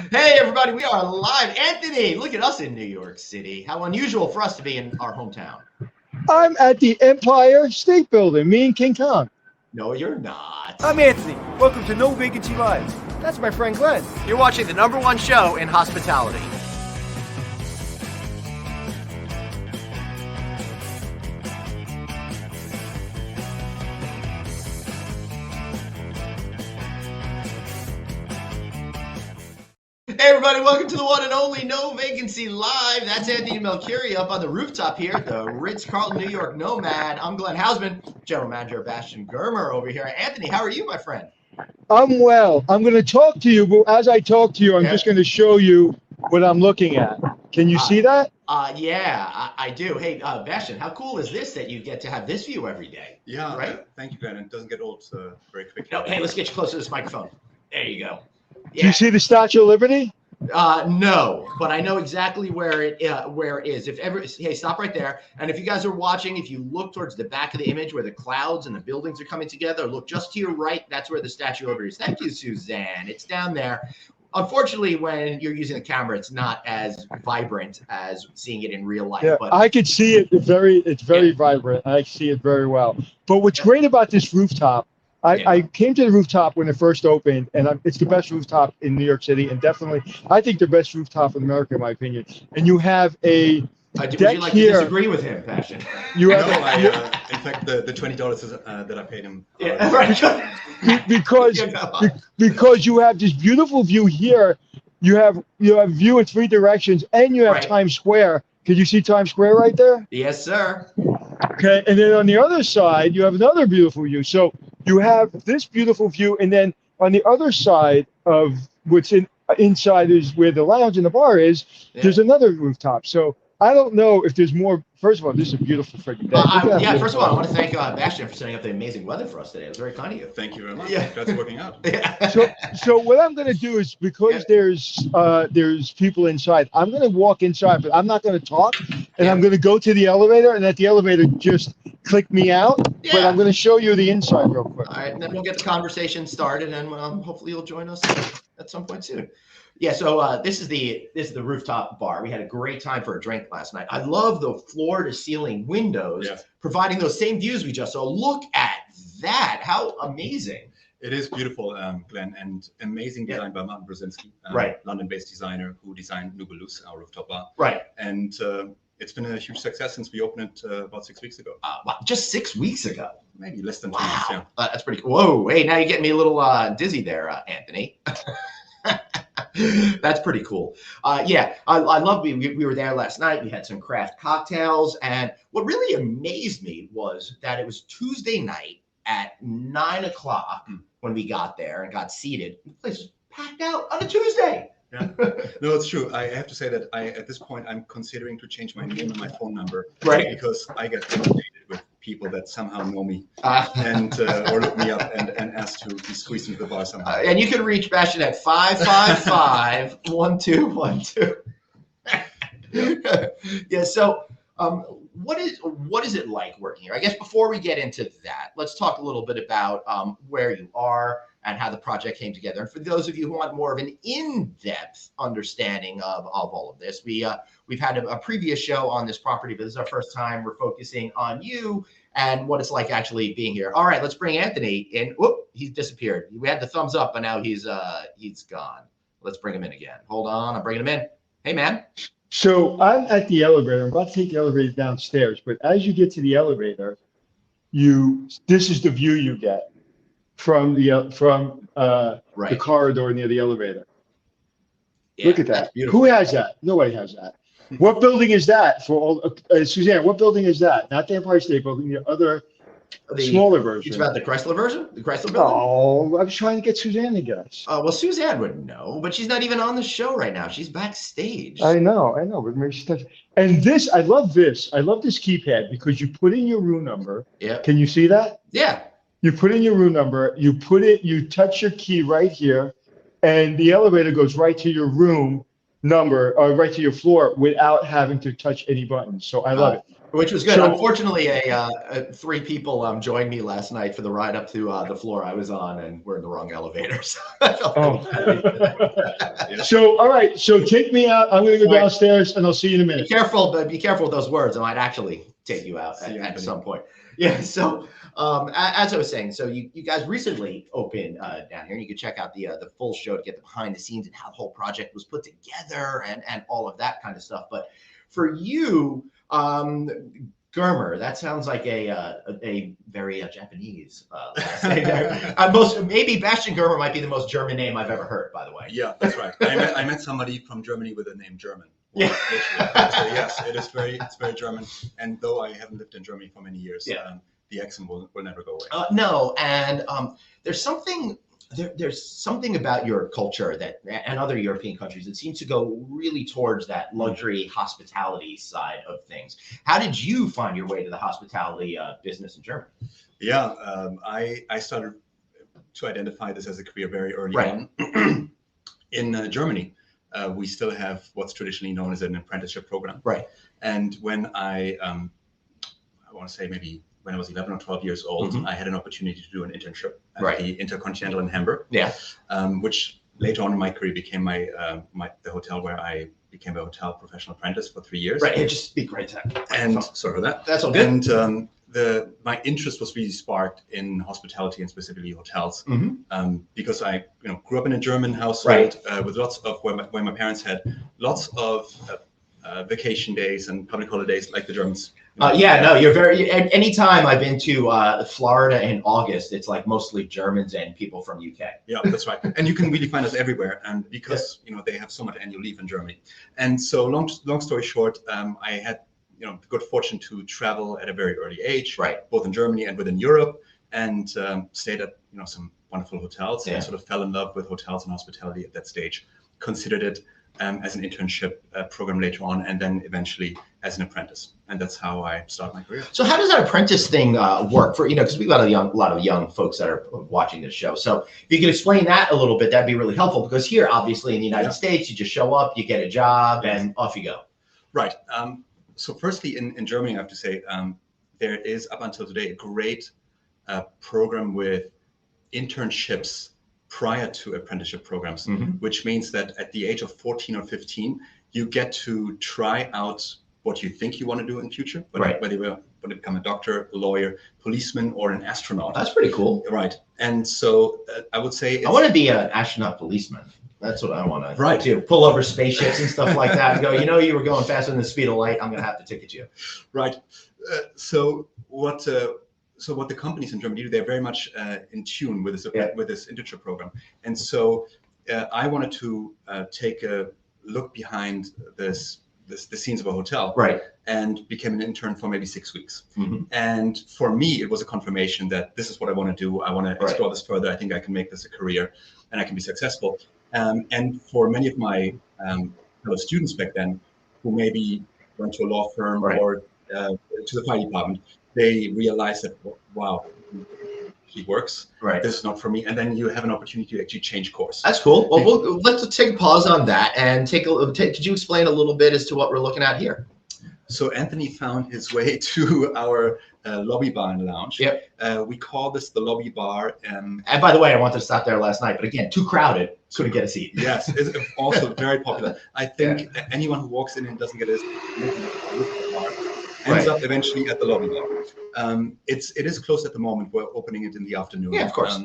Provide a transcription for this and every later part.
Hey, everybody, we are live. Anthony, look at us in New York City. How unusual for us to be in our hometown. I'm at the Empire State Building, me and King Kong. No, you're not. I'm Anthony. Welcome to No Vacancy Live. That's my friend Glenn. You're watching the #1 show in hospitality. Hey everybody, welcome to the one and only No Vacancy Live. That's Anthony Melchiori up on the rooftop here at the Ritz Carlton New York Nomad. I'm Glenn Hausman, General Manager Bastian Germer over here. Anthony, how are you, my friend? I'm well. I'm going to talk to you, but as I talk to you, I'm just going to show you what I'm looking at. Can you see that? Yeah, I do. Hey, Bastian, how cool is this that you get to have this view every day? Yeah, right? Thank you, Glenn. It doesn't get old very quickly. No, hey, let's get you close to this microphone. There you go. Do you see the Statue of Liberty? No, but I know exactly where it is. Hey, stop right there. And if you guys are watching, if you look towards the back of the image where the clouds and the buildings are coming together, look just to your right. That's where the Statue of Liberty is. Thank you, Suzanne. It's down there. Unfortunately, when you're using the camera, it's not as vibrant as seeing it in real life. Yeah, but I could see it. It's very vibrant. I see it very well. But what's great about this rooftop, I came to the rooftop when it first opened, and it's the best rooftop in New York City, and definitely, I think the best rooftop in America, in my opinion. And you have a would deck you like here. to disagree with him, Bastian? You have In fact, the $20 that I paid him. because you have this beautiful view here. You have view in three directions, and you have Times Square. Can you see Times Square right there? Yes, sir. Okay, and then on the other side, you have another beautiful view. So you have this beautiful view, and then on the other side of what's inside is where the lounge and the bar is. Yeah. There's another rooftop. So I don't know if there's more. First of all, this is a beautiful freaking day. First of all, I want to thank Bastian for setting up the amazing weather for us today. It was very kind of you. Thank you very much. Yeah. That's working out. Yeah. So what I'm going to do is, because there's people inside, I'm going to walk inside, but I'm not going to talk, and I'm going to go to the elevator, and at the elevator, just click me out. Yeah. But I'm going to show you the inside real quick. All right, and then we'll get the conversation started, and hopefully you'll join us at some point soon. Yeah, so this is the rooftop bar. We had a great time for a drink last night. I love the floor-to-ceiling windows, providing those same views we just saw. Look at that! How amazing! It is beautiful, Glenn, and amazing design by Martin Brzezinski, London-based designer who designed Nubulus, our rooftop bar. Right. And it's been a huge success since we opened it about 6 weeks ago. Wow, just 6 weeks ago? Maybe less than 2 weeks, yeah. That's pretty cool. Whoa, hey, now you're getting me a little dizzy there, Anthony. That's pretty cool. I love we were there last night. We had some craft cocktails, and what really amazed me was that it was Tuesday night at 9 o'clock when we got there and got seated. The place was packed out on a Tuesday. Yeah, no, it's true. I have to say that at this point, I'm considering to change my name and my phone number, because I get inundated with people that somehow know me and or look me up and ask to be squeezed into the bar somehow. And you can reach Bastian at 555-1212. Yeah. So, what is it like working here? I guess before we get into that, let's talk a little bit about where you are and how the project came together. And for those of you who want more of an in-depth understanding of all of this, we've had a previous show on this property, but this is our first time we're focusing on you and what it's like actually being here. All right, let's bring Anthony in. Whoop, he's disappeared. We had the thumbs up, but now he's gone. Let's bring him in again. Hold on, I'm bringing him in. Hey, man. So I'm at the elevator. I'm about to take the elevator downstairs, but as you get to the elevator, this is the view you get from the corridor near the elevator. Yeah, look at that. Who has that? Nobody has that. What building is that? Suzanne, what building is that? Not the Empire State Building, the other smaller version. It's about the Chrysler version? The Chrysler building? Oh, I was trying to get Suzanne to guess. Well, Suzanne would know, but she's not even on the show right now. She's backstage. I know, but maybe she does. And this, I love this. I love this keypad because you put in your room number. Yeah. Can you see that? Yeah. You put in your room number, you touch your key right here, and the elevator goes right to your room number or right to your floor without having to touch any buttons. So I love it. Which was good. So- Unfortunately, three people joined me last night for the ride up to the floor I was on, and we're in the wrong elevator. So I felt pretty bad. So, all right. So take me out. I'm going to go downstairs and I'll see you in a Be minute. careful, but be careful with those words. I might actually take you out at some point. Yeah. So as I was saying, so you guys recently opened down here, and you can check out the full show to get the behind the scenes and how the whole project was put together and all of that kind of stuff. But for you, Germer, that sounds like a very Japanese last name there. Maybe Bastian Germer might be the most German name I've ever heard, by the way. Yeah, that's right. I met somebody from Germany with the name German. Yeah. So yes, it's very German. And though I haven't lived in Germany for many years, the accent will never go away. No, and there's something about your culture and other European countries that seems to go really towards that luxury hospitality side of things. How did you find your way to the hospitality business in Germany? Yeah, I started to identify this as a career very early on. In Germany, we still have what's traditionally known as an apprenticeship program. Right. And when I want to say maybe when I was 11 or 12 years old, I had an opportunity to do an internship at the Intercontinental in Hamburg. Yeah. Which later on in my career became the hotel where I became a hotel professional apprentice for 3 years. Right. Just speak right to that. And sorry for that. That's all good. And my interest was really sparked in hospitality and specifically hotels, because I grew up in a German household with lots of where my parents had lots of vacation days and public holidays like the Germans. You're very. Anytime I've been to Florida in August, it's like mostly Germans and people from UK. Yeah, that's right. And you can really find us everywhere, and because they have so much annual leave in Germany. And so long story short, I had the good fortune to travel at a very early age, both in Germany and within Europe, and stayed at some wonderful hotels. And I sort of fell in love with hotels and hospitality at that stage. Considered it as an internship program later on, and then eventually as an apprentice. And that's how I started my career. So how does that apprentice thing work for, because we've got a lot of young folks that are watching this show. So if you could explain that a little bit, that'd be really helpful, because here, obviously in the United States, you just show up, you get a job, and off you go. Right. So firstly, in Germany, I have to say, there is up until today a great program with internships prior to apprenticeship programs, which means that at the age of 14 or 15, you get to try out what you think you want to do in the future, whether you want to become a doctor, a lawyer, policeman, or an astronaut. That's pretty cool. Right. And so I would say... I want to be an astronaut policeman. That's what I want to do. Pull over spaceships and stuff like that and go, you were going faster than the speed of light, I'm going to have to ticket you. Right. So what the companies in Germany do, they're very much in tune with this internship program. And so I wanted to take a look behind the scenes of a hotel, and became an intern for maybe 6 weeks. And for me, it was a confirmation that this is what I want to do. I want to explore this further. I think I can make this a career, and I can be successful. And for many of my fellow students back then, who maybe went to a law firm or to the fire department, they realized that, wow, he works. This is not for me. And then you have an opportunity to actually change course. That's cool. Well, let's take a pause on that and could you explain a little bit as to what we're looking at here? So Anthony found his way to our lobby bar and lounge. We call this the lobby bar. And by the way, I wanted to stop there last night, but again, too crowded. Couldn't get a seat. Yes, it's also very popular. I think anyone who walks in and doesn't get a bar ends up eventually at the lobby bar. It is closed at the moment. We're opening it in the afternoon. Yeah, of course.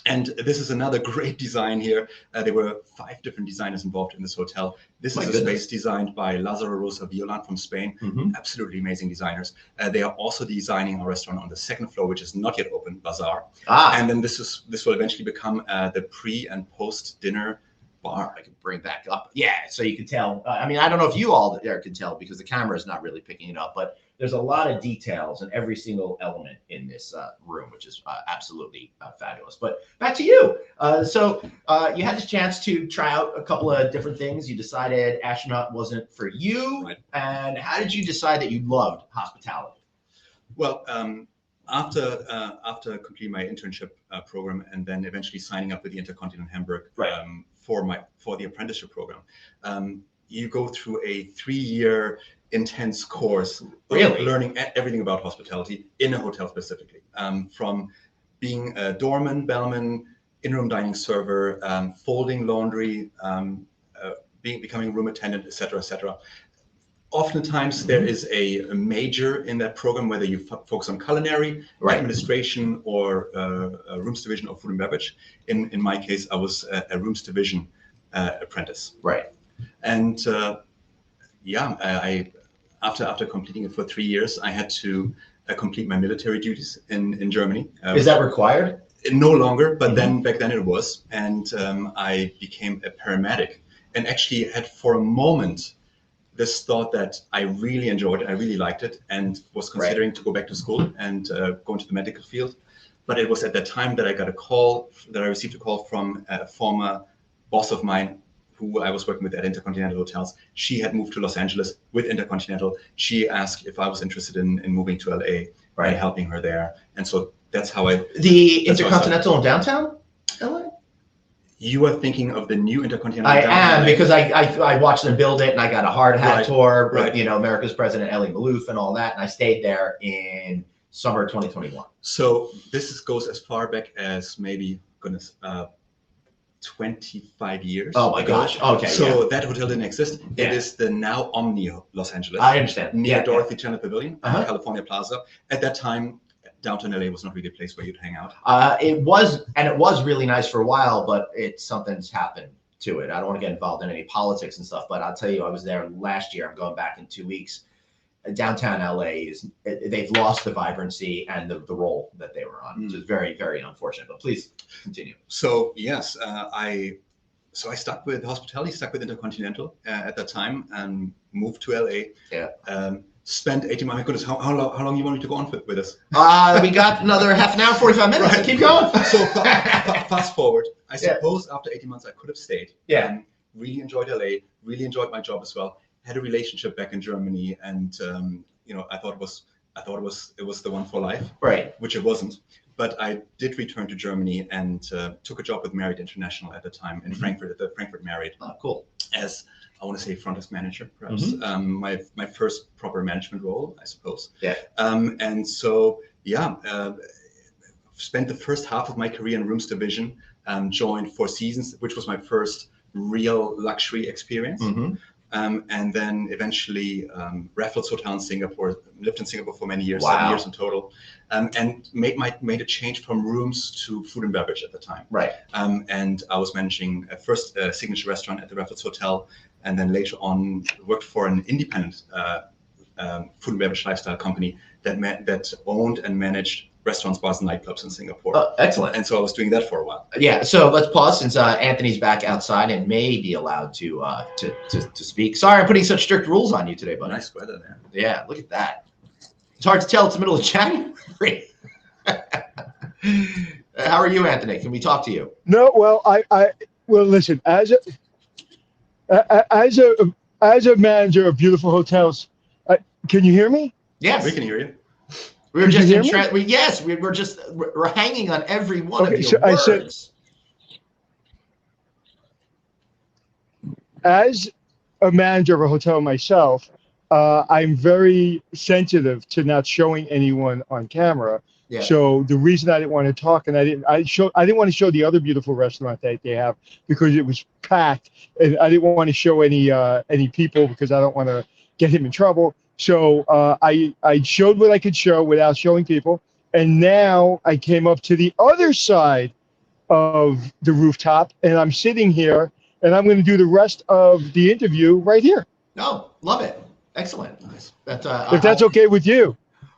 And this is another great design here. There were 5 different designers involved in this hotel. This is a space designed by Lázaro Rosa Violant from Spain. Absolutely amazing designers. They are also designing our restaurant on the 2nd floor, which is not yet open, Bazaar. And then this will eventually become the pre and post dinner bar. I can bring back up. Yeah, so you can tell. I don't know if you all there can tell because the camera is not really picking it up, but there's a lot of details in every single element in this room, which is absolutely fabulous. But back to you. So you had this chance to try out a couple of different things. You decided astronaut wasn't for you. And how did you decide that you loved hospitality? Well, after completing my internship program and then eventually signing up with the Intercontinental in Hamburg for the apprenticeship program, you go through a 3-year intense course, Really? learning everything about hospitality in a hotel specifically, from being a doorman, bellman, in-room dining server, folding laundry, becoming a room attendant, etc., etc. Oftentimes there is a major in that program, whether you focus on culinary, administration, or a rooms division or food and beverage. In my case, I was a rooms division apprentice. Right. And I after completing it for 3 years, I had to complete my military duties in Germany. Is that required? No longer, but then back then it was. And I became a paramedic, and actually had for a moment this thought that I really enjoyed it, I really liked it, and was considering to go back to school and go into the medical field. But it was at that time that I received a call from a former boss of mine who I was working with at Intercontinental Hotels. She had moved to Los Angeles with Intercontinental. She asked if I was interested in moving to LA and helping her there. And so that's how The Intercontinental in downtown LA? You are thinking of the new Intercontinental. I am, because I watched them build it, and I got a hard hat tour with America's President Elie Malouf and all that, and I stayed there in summer 2021. So this goes as far back as maybe 25 years. Oh my gosh! Okay. So that hotel didn't exist. It is the now Omni Los Angeles. I understand. Near Dorothy Chandler Pavilion, California Plaza. At that time, downtown LA was not really a place where you'd hang out. It was really nice for a while, but something's happened to it. I don't want to get involved in any politics and stuff, but I'll tell you, I was there last year. I'm going back in 2 weeks. Downtown LA they've lost the vibrancy and the role that they were on, which is very, very unfortunate. But please continue. So yes, I stuck with hospitality, stuck with Intercontinental at that time, and moved to LA. Yeah. Spent 18 months. My goodness, how long you want me to go on with this? We got another half an hour, 45 minutes. Keep going. So fast forward. I suppose after 18 months, I could have stayed. Yeah. Really enjoyed LA. Really enjoyed my job as well. Had a relationship back in Germany, and I thought it was the one for life. Right. Which it wasn't. But I did return to Germany and took a job with Marriott International at the time in Frankfurt, at the Frankfurt Marriott. Oh, cool. As I want to say front desk manager, perhaps. My first proper management role, I suppose. Yeah. And so, spent the first half of my career in rooms division, joined Four Seasons, which was my first real luxury experience. And then eventually Raffles Hotel in Singapore, lived in Singapore for many years, 7 years in total, and made a change from rooms to food and beverage at the time. Right. And I was managing first a signature restaurant at the Raffles Hotel, and then later on worked for an independent food and beverage lifestyle company that owned and managed restaurants, bars, and nightclubs in Singapore. Oh, excellent. And so I was doing that for a while. Yeah. So let's pause, since Anthony's back outside and may be allowed to speak. Sorry, I'm putting such strict rules on you today, buddy. Nice weather there. Yeah, look at that. It's hard to tell. It's the middle of January. How are you, Anthony? Can we talk to you? No. Well, well, listen. As a manager of beautiful hotels, can you hear me? Yes, we can hear you. We were just we're hanging on every one of your words. I said, as a manager of a hotel myself, I'm very sensitive to not showing anyone on camera. Yeah. So the reason I didn't want to talk, and I didn't want to show the other beautiful restaurant that they have, because it was packed, and I didn't want to show any people because I don't want to get him in trouble. So I showed what I could show without showing people. And now I came up to the other side of the rooftop, and I'm sitting here, and I'm going to do the rest of the interview right here. Oh, love it. Excellent. Nice. If that's okay with you.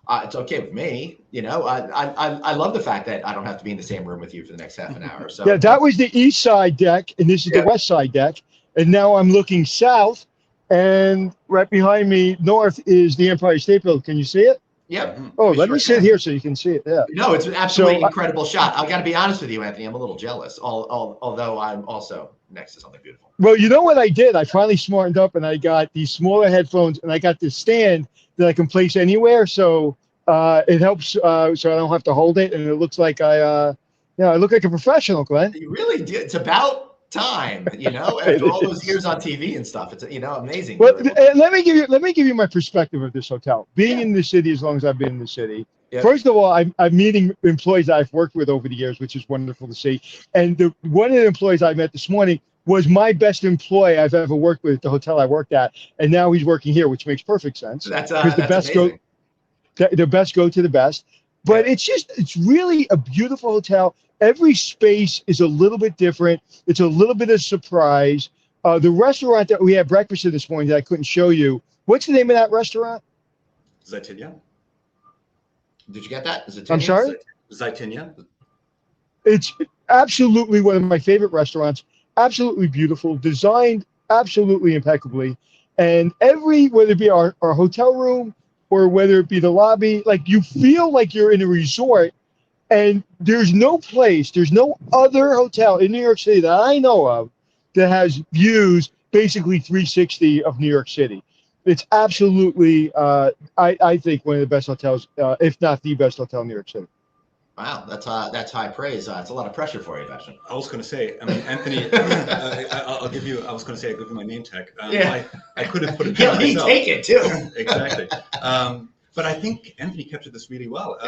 It's okay with me. I love the fact that I don't have to be in the same room with you for the next half an hour. So yeah, that was the east side deck, and this is the west side deck. And now I'm looking south. And right behind me, north, is the Empire State Building. Can you see it? Yep. Oh, let me sit here so you can see it. Yeah. No, it's an absolutely incredible shot. I got to be honest with you, Anthony. I'm a little jealous, although I'm also next to something beautiful. Well, you know what I did? I finally smartened up, and I got these smaller headphones, and I got this stand that I can place anywhere. So it helps, so I don't have to hold it, and it looks like I look like a professional, Glenn. You really do. It's about time, after all those years on TV and stuff. It's, amazing. Well, let me give you my perspective of this hotel. Being in the city as long as I've been in the city. Yep. First of all, I'm meeting employees that I've worked with over the years, which is wonderful to see. And one of the employees I met this morning was my best employee I've ever worked with at the hotel I worked at, and now he's working here, which makes perfect sense. That's the best amazing. The best go to the best. But it's really a beautiful hotel. Every space is a little bit different. It's a little bit of surprise. The restaurant that we had breakfast in this morning that I couldn't show you, what's the name of that restaurant? Zaitinia. Did you get that? I'm sorry? Zaitinia. It's absolutely one of my favorite restaurants. Absolutely beautiful, designed absolutely impeccably. And whether it be our hotel room or whether it be the lobby, like you feel like you're in a resort. And there's no other hotel in New York City that I know of that has views basically 360 of New York City. It's absolutely, I think, one of the best hotels, if not the best hotel in New York City. Wow, that's high praise. It's a lot of pressure for you, Bastian. I was going to say, Anthony, I give you my name tag. I could have put it down myself. Take it too. Exactly. But I think Anthony captured this really well.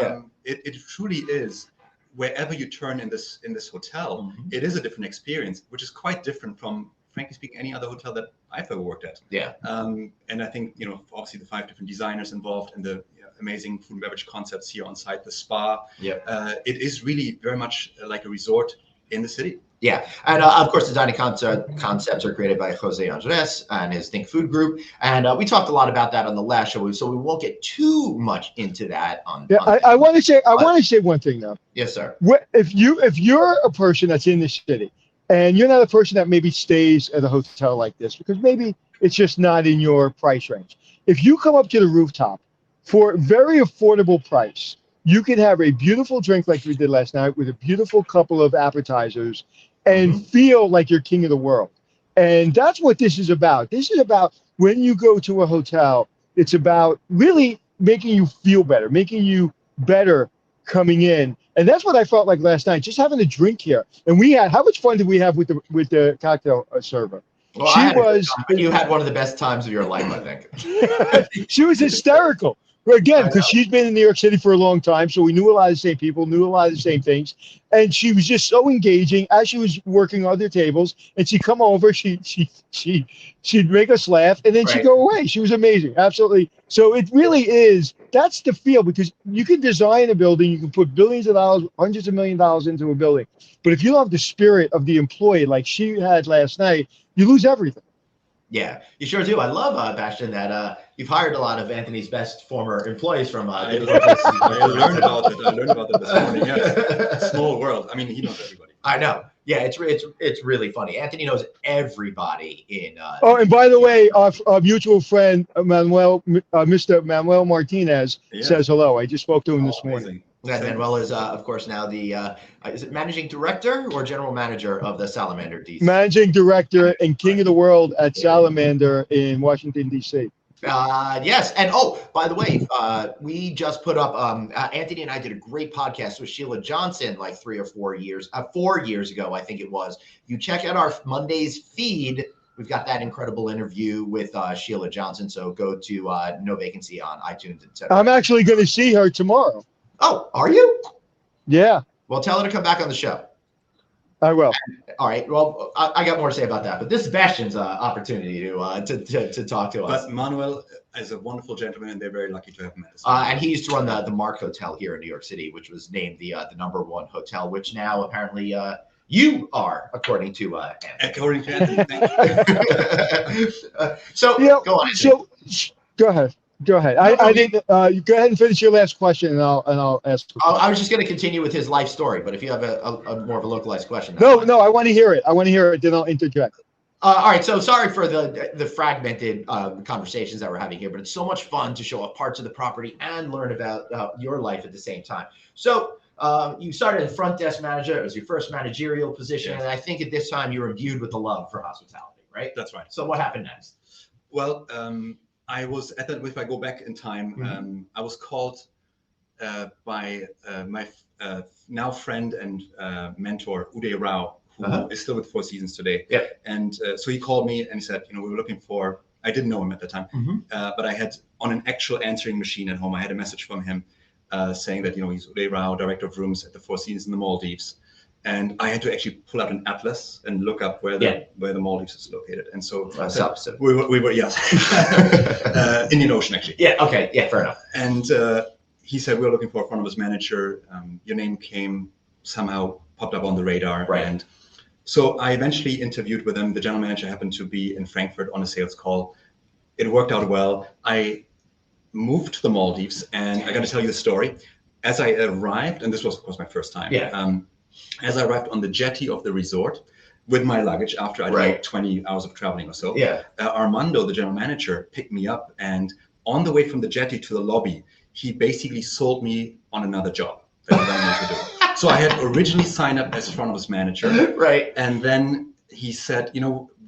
It truly is. Wherever you turn in this hotel, it is a different experience, which is quite different from, frankly speaking, any other hotel that I've ever worked at. Yeah. And I think obviously the 5 different designers involved in the amazing food and beverage concepts here on site, the spa. Yeah. It is really very much like a resort in the city. Yeah, and of course, design concepts are created by Jose Andres and his Think Food Group, and we talked a lot about that on the last show, so we won't get too much into that. I want to say one thing though. Yes, sir. If you're a person that's in the city, and you're not a person that maybe stays at a hotel like this because maybe it's just not in your price range. If you come up to the rooftop for a very affordable price, you can have a beautiful drink like we did last night with a beautiful couple of appetizers and feel like you're king of the world. And that's what this is about. This is about when you go to a hotel, it's about really making you feel better, making you better coming in. And that's what I felt like last night, just having a drink here. And how much fun did we have with the cocktail server? Well, you had one of the best times of your life, I think. She was hysterical. Again, because she's been in New York City for a long time, so we knew a lot of the same people, knew a lot of the same things, and she was just so engaging as she was working other tables. And she'd come over, she'd make us laugh, and then she'd go away. She was amazing, absolutely. So it really is. That's the feel, because you can design a building, you can put billions of dollars, hundreds of $1 million into a building, but if you don't have the spirit of the employee like she had last night, you lose everything. Yeah, you sure do. I love, Bastian, that you've hired a lot of Anthony's best former employees from I learned about it this morning. Yeah. Small world. I mean, he knows everybody. I know. Yeah, it's really funny. Anthony knows everybody in. And by the way, our mutual friend Mr. Manuel Martinez says hello. I just spoke to him this morning. Yeah, Manuel is, of course, now the is it managing director or general manager of the Salamander DC? Managing director and king of the world at Salamander in Washington D.C. Yes, and by the way, we just put up. Anthony and I did a great podcast with Sheila Johnson like 3 or 4 years, 4 years ago, I think it was. You check out our Monday's feed. We've got that incredible interview with Sheila Johnson. So go to No Vacancy on iTunes, etc. I'm actually going to see her tomorrow. Oh, are you? Yeah. Well, tell her to come back on the show. I will. All right. Well, I got more to say about that, but this is Bastian's opportunity to talk to us. But Manuel is a wonderful gentleman, and they're very lucky to have him. And he used to run the Mark Hotel here in New York City, which was named the #1 hotel, which now apparently you are, according to Anthony. According to Anthony. So go on. So go ahead. Go ahead. I didn't. Go ahead and finish your last question, and I'll ask. I was just going to continue with his life story, but if you have a more of a localized question, no, I want to hear it. Then I'll interject. All right. So sorry for the fragmented conversations that we're having here, but it's so much fun to show off parts of the property and learn about your life at the same time. So you started as front desk manager. It was your first managerial position, and I think at this time you were imbued with the love for hospitality, right? That's right. So what happened next? Well, I was at that. If I go back in time, I was called by my now friend and mentor Uday Rao, who is still with Four Seasons today. Yeah. And so he called me and he said, we were looking for, I didn't know him at the time, but I had on an actual answering machine at home, I had a message from him saying that, he's Uday Rao, director of rooms at the Four Seasons in the Maldives. And I had to actually pull out an atlas and look up where the Maldives is located. And so we were Indian Ocean, actually. Yeah. Okay. Yeah. Fair enough. And he said, we're looking for a front office manager. Your name somehow popped up on the radar. Right. And so I eventually interviewed with him. The general manager happened to be in Frankfurt on a sales call. It worked out well. I moved to the Maldives, and I got to tell you the story. As I arrived, and this was, of course, my first time. Yeah. As I arrived on the jetty of the resort with my luggage after I did 20 hours of traveling or so, Armando, the general manager, picked me up, and on the way from the jetty to the lobby, he basically sold me on another job that I wanted to do. So I had originally signed up as front office manager, right? And then he said,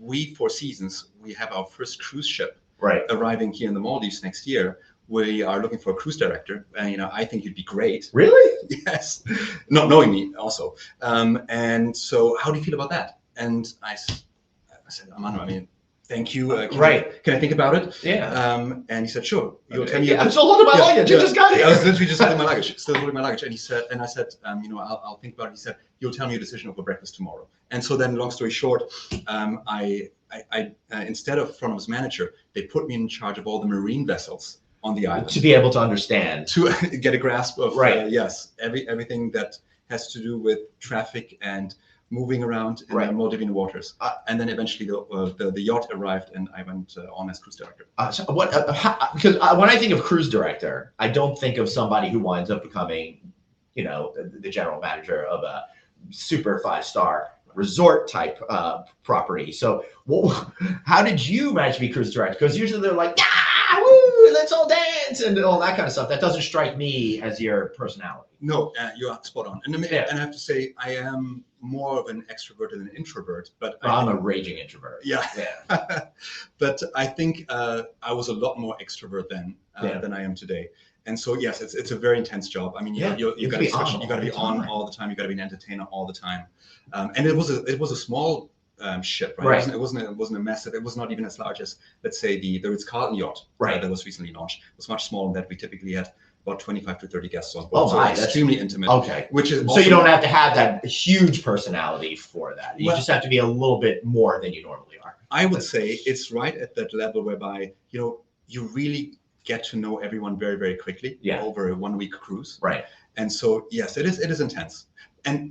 we Four Seasons, we have our first cruise ship arriving here in the Maldives next year. We are looking for a cruise director, and I think you'd be great. Really? Yes, not knowing me also. And so, how do you feel about that? And I said, Armando, thank you. Can I think about it? Yeah. And he said, sure. You'll tell me. I'm still holding my luggage. You just got it. I was literally just holding my luggage, still holding my luggage. And he said, I said, I'll think about it. He said, you'll tell me your decision over breakfast tomorrow. And so then, long story short, I instead of front office manager, they put me in charge of all the marine vessels on the island to be able to understand, to get a grasp of everything that has to do with traffic and moving around in the Maldivian waters. And then eventually the yacht arrived, and I went on as cruise director. Because when I think of cruise director, I don't think of somebody who winds up becoming, the general manager of a super 5-star resort type property. So how did you manage to be cruise director? Because usually they're like, woo, let's all dance and all that kind of stuff. That doesn't strike me as your personality. No, you're spot on. And I have to say, I am more of an extrovert than an introvert. But I'm a raging introvert. Yeah. But I think I was a lot more extrovert then than I am today. And so, yes, it's a very intense job. I mean, you got to be on all the time. You got to be an entertainer all the time. And it was a small ship, right? It wasn't a massive. It was not even as large as, let's say, the Ritz Carlton yacht that was recently launched. It was much smaller than that. We typically had about 25 to 30 guests on board. That's extremely intimate. Okay, which is so you don't have to have that huge personality for that. You just have to be a little bit more than you normally are. I would say it's right at that level whereby you really get to know everyone very, very quickly over a 1-week cruise. Right. And so, yes, it is intense.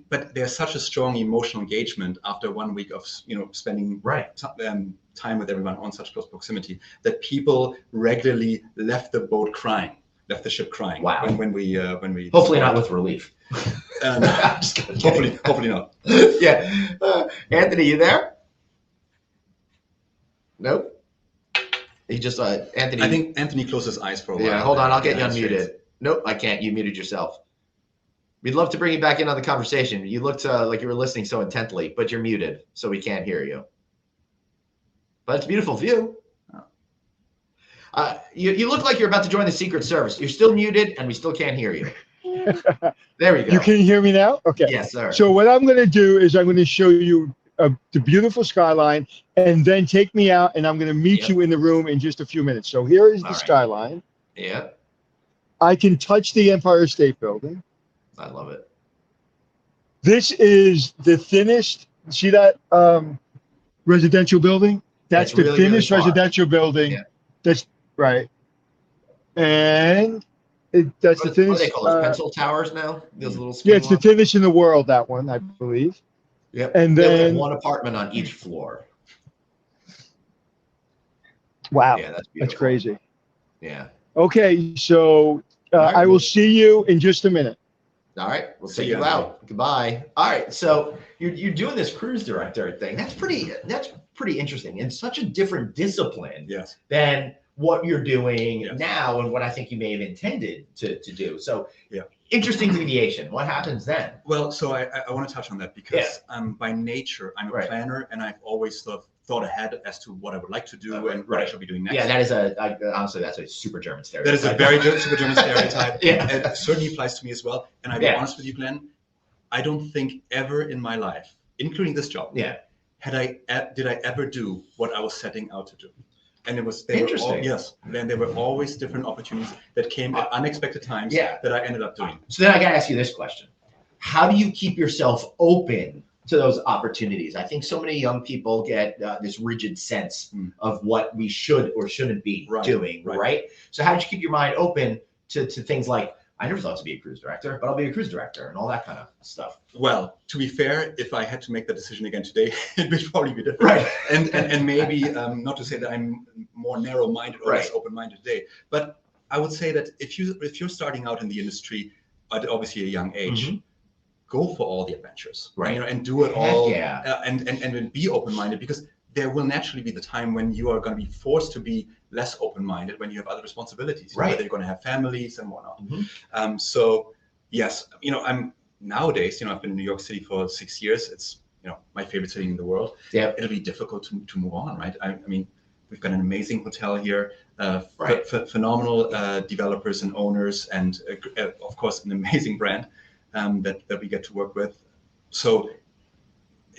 But there's such a strong emotional engagement after 1 week of spending time with everyone on such close proximity that people regularly left the ship crying. Wow. When we hopefully not with relief. Hopefully not. Anthony, you there? Nope. He just Anthony. I think Anthony closed his eyes for a while. Yeah, hold on, I'll get you unmuted. Nope, I can't. You muted yourself. We'd love to bring you back in on the conversation. You looked like you were listening so intently, but you're muted, so we can't hear you. But it's a beautiful view. You look like you're about to join the Secret Service. You're still muted, and we still can't hear you. There we go. You can hear me now? Okay. Yes, sir. So what I'm going to do is I'm going to show you the beautiful skyline, and then take me out, and I'm going to meet you in the room in just a few minutes. So here is the skyline. Yeah. I can touch the Empire State Building. I love it. This is the thinnest. See that residential building? That's the really, thinnest really residential building. Yeah. That's right. And that's the thinnest. What do they call those pencil towers now? Those little. It's the thinnest in the world. That one, I believe. Yep. And then one apartment on each floor. Wow. Yeah, that's crazy. Yeah. Okay, so I will see you in just a minute. All right, we'll take you out. Goodbye. All right, so you're doing this cruise director thing. That's pretty interesting, and such a different discipline than what you're doing now and what I think you may have intended to do. So interesting deviation. What happens then? Well, so I want to touch on that because by nature I'm a planner, and I've always thought ahead as to what I would like to do and what I should be doing next. Yeah, that is honestly, that's a super German stereotype. That is a very super German stereotype. It certainly applies to me as well. And I'll be honest with you, Glenn, I don't think ever in my life including this job, Yeah. Did I ever do what I was setting out to do? And Interesting. Then there were always different opportunities that came at unexpected times that I ended up doing. So then I got to ask you this question. How do you keep yourself open to those opportunities? I think so many young people get this rigid sense of what we should or shouldn't be doing, right? So how did you keep your mind open to things like, I never thought to be a cruise director, but I'll be a cruise director and all that kind of stuff? Well, to be fair, if I had to make that decision again today, it would probably be different. Right. And maybe not to say that I'm more narrow-minded or less open-minded today, but I would say that if you're starting out in the industry at obviously a young age, go for all the adventures, right? And do it all, and be open-minded, because there will naturally be the time when you are going to be forced to be less open-minded when you have other responsibilities, whether you're going to have families and whatnot. So yes, I'm nowadays, I've been in New York City for 6 years. It's, my favorite city in the world. Yeah, it'll be difficult to move on, right? I mean, we've got an amazing hotel here, phenomenal developers and owners, and of course, an amazing brand that we get to work with. So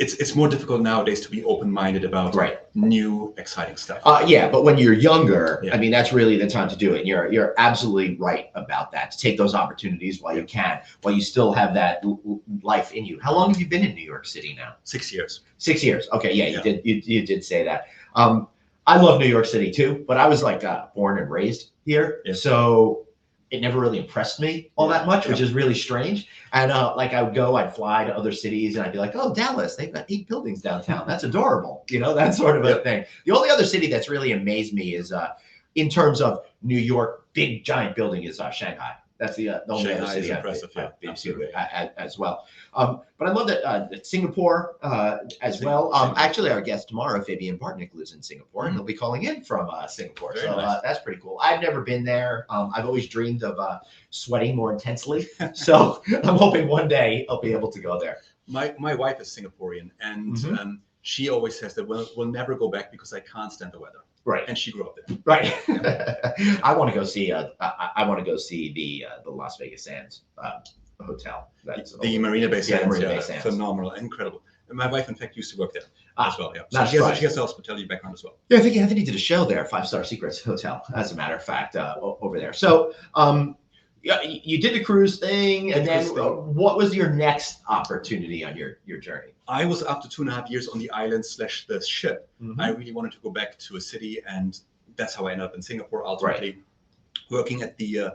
it's more difficult nowadays to be open-minded about new, exciting stuff. But when you're younger, I mean, that's really the time to do it. And you're absolutely right about that. To take those opportunities while you can, while you still have that life in you. How long have you been in New York City now? 6 years. 6 years. Okay, you did say that. I love New York City too, but I was born and raised here, so it never really impressed me all that much, which is really strange. And I'd fly to other cities and I'd be like, oh, Dallas, they've got 8 buildings downtown. That's adorable. That sort of a thing. The only other city that's really amazed me is in terms of New York, big giant building is Shanghai. That's the only other city I've been to as well. But I love that Singapore as well. Actually, our guest tomorrow, Fabian Bartnick, lives in Singapore, and he'll be calling in from Singapore. Very nice. That's pretty cool. I've never been there. I've always dreamed of sweating more intensely. So I'm hoping one day I'll be able to go there. My wife is Singaporean, and she always says that we'll never go back because I can't stand the weather. Right. And she grew up there. Right. I want to go see the Las Vegas Sands hotel. That's the Marina Bay Sands. Marina Bay Sands. Phenomenal, incrable. And my wife, in fact, used to work there as well. Yeah. So she has a hospitality background as well. Yeah, I think Anthony did a show there, 5-Star Secrets Hotel, as a matter of fact, over there. So you did the cruise thing, and then what was your next opportunity on your journey? I was up to 2.5 years on the island / the ship. I really wanted to go back to a city, and that's how I ended up in Singapore ultimately, working at the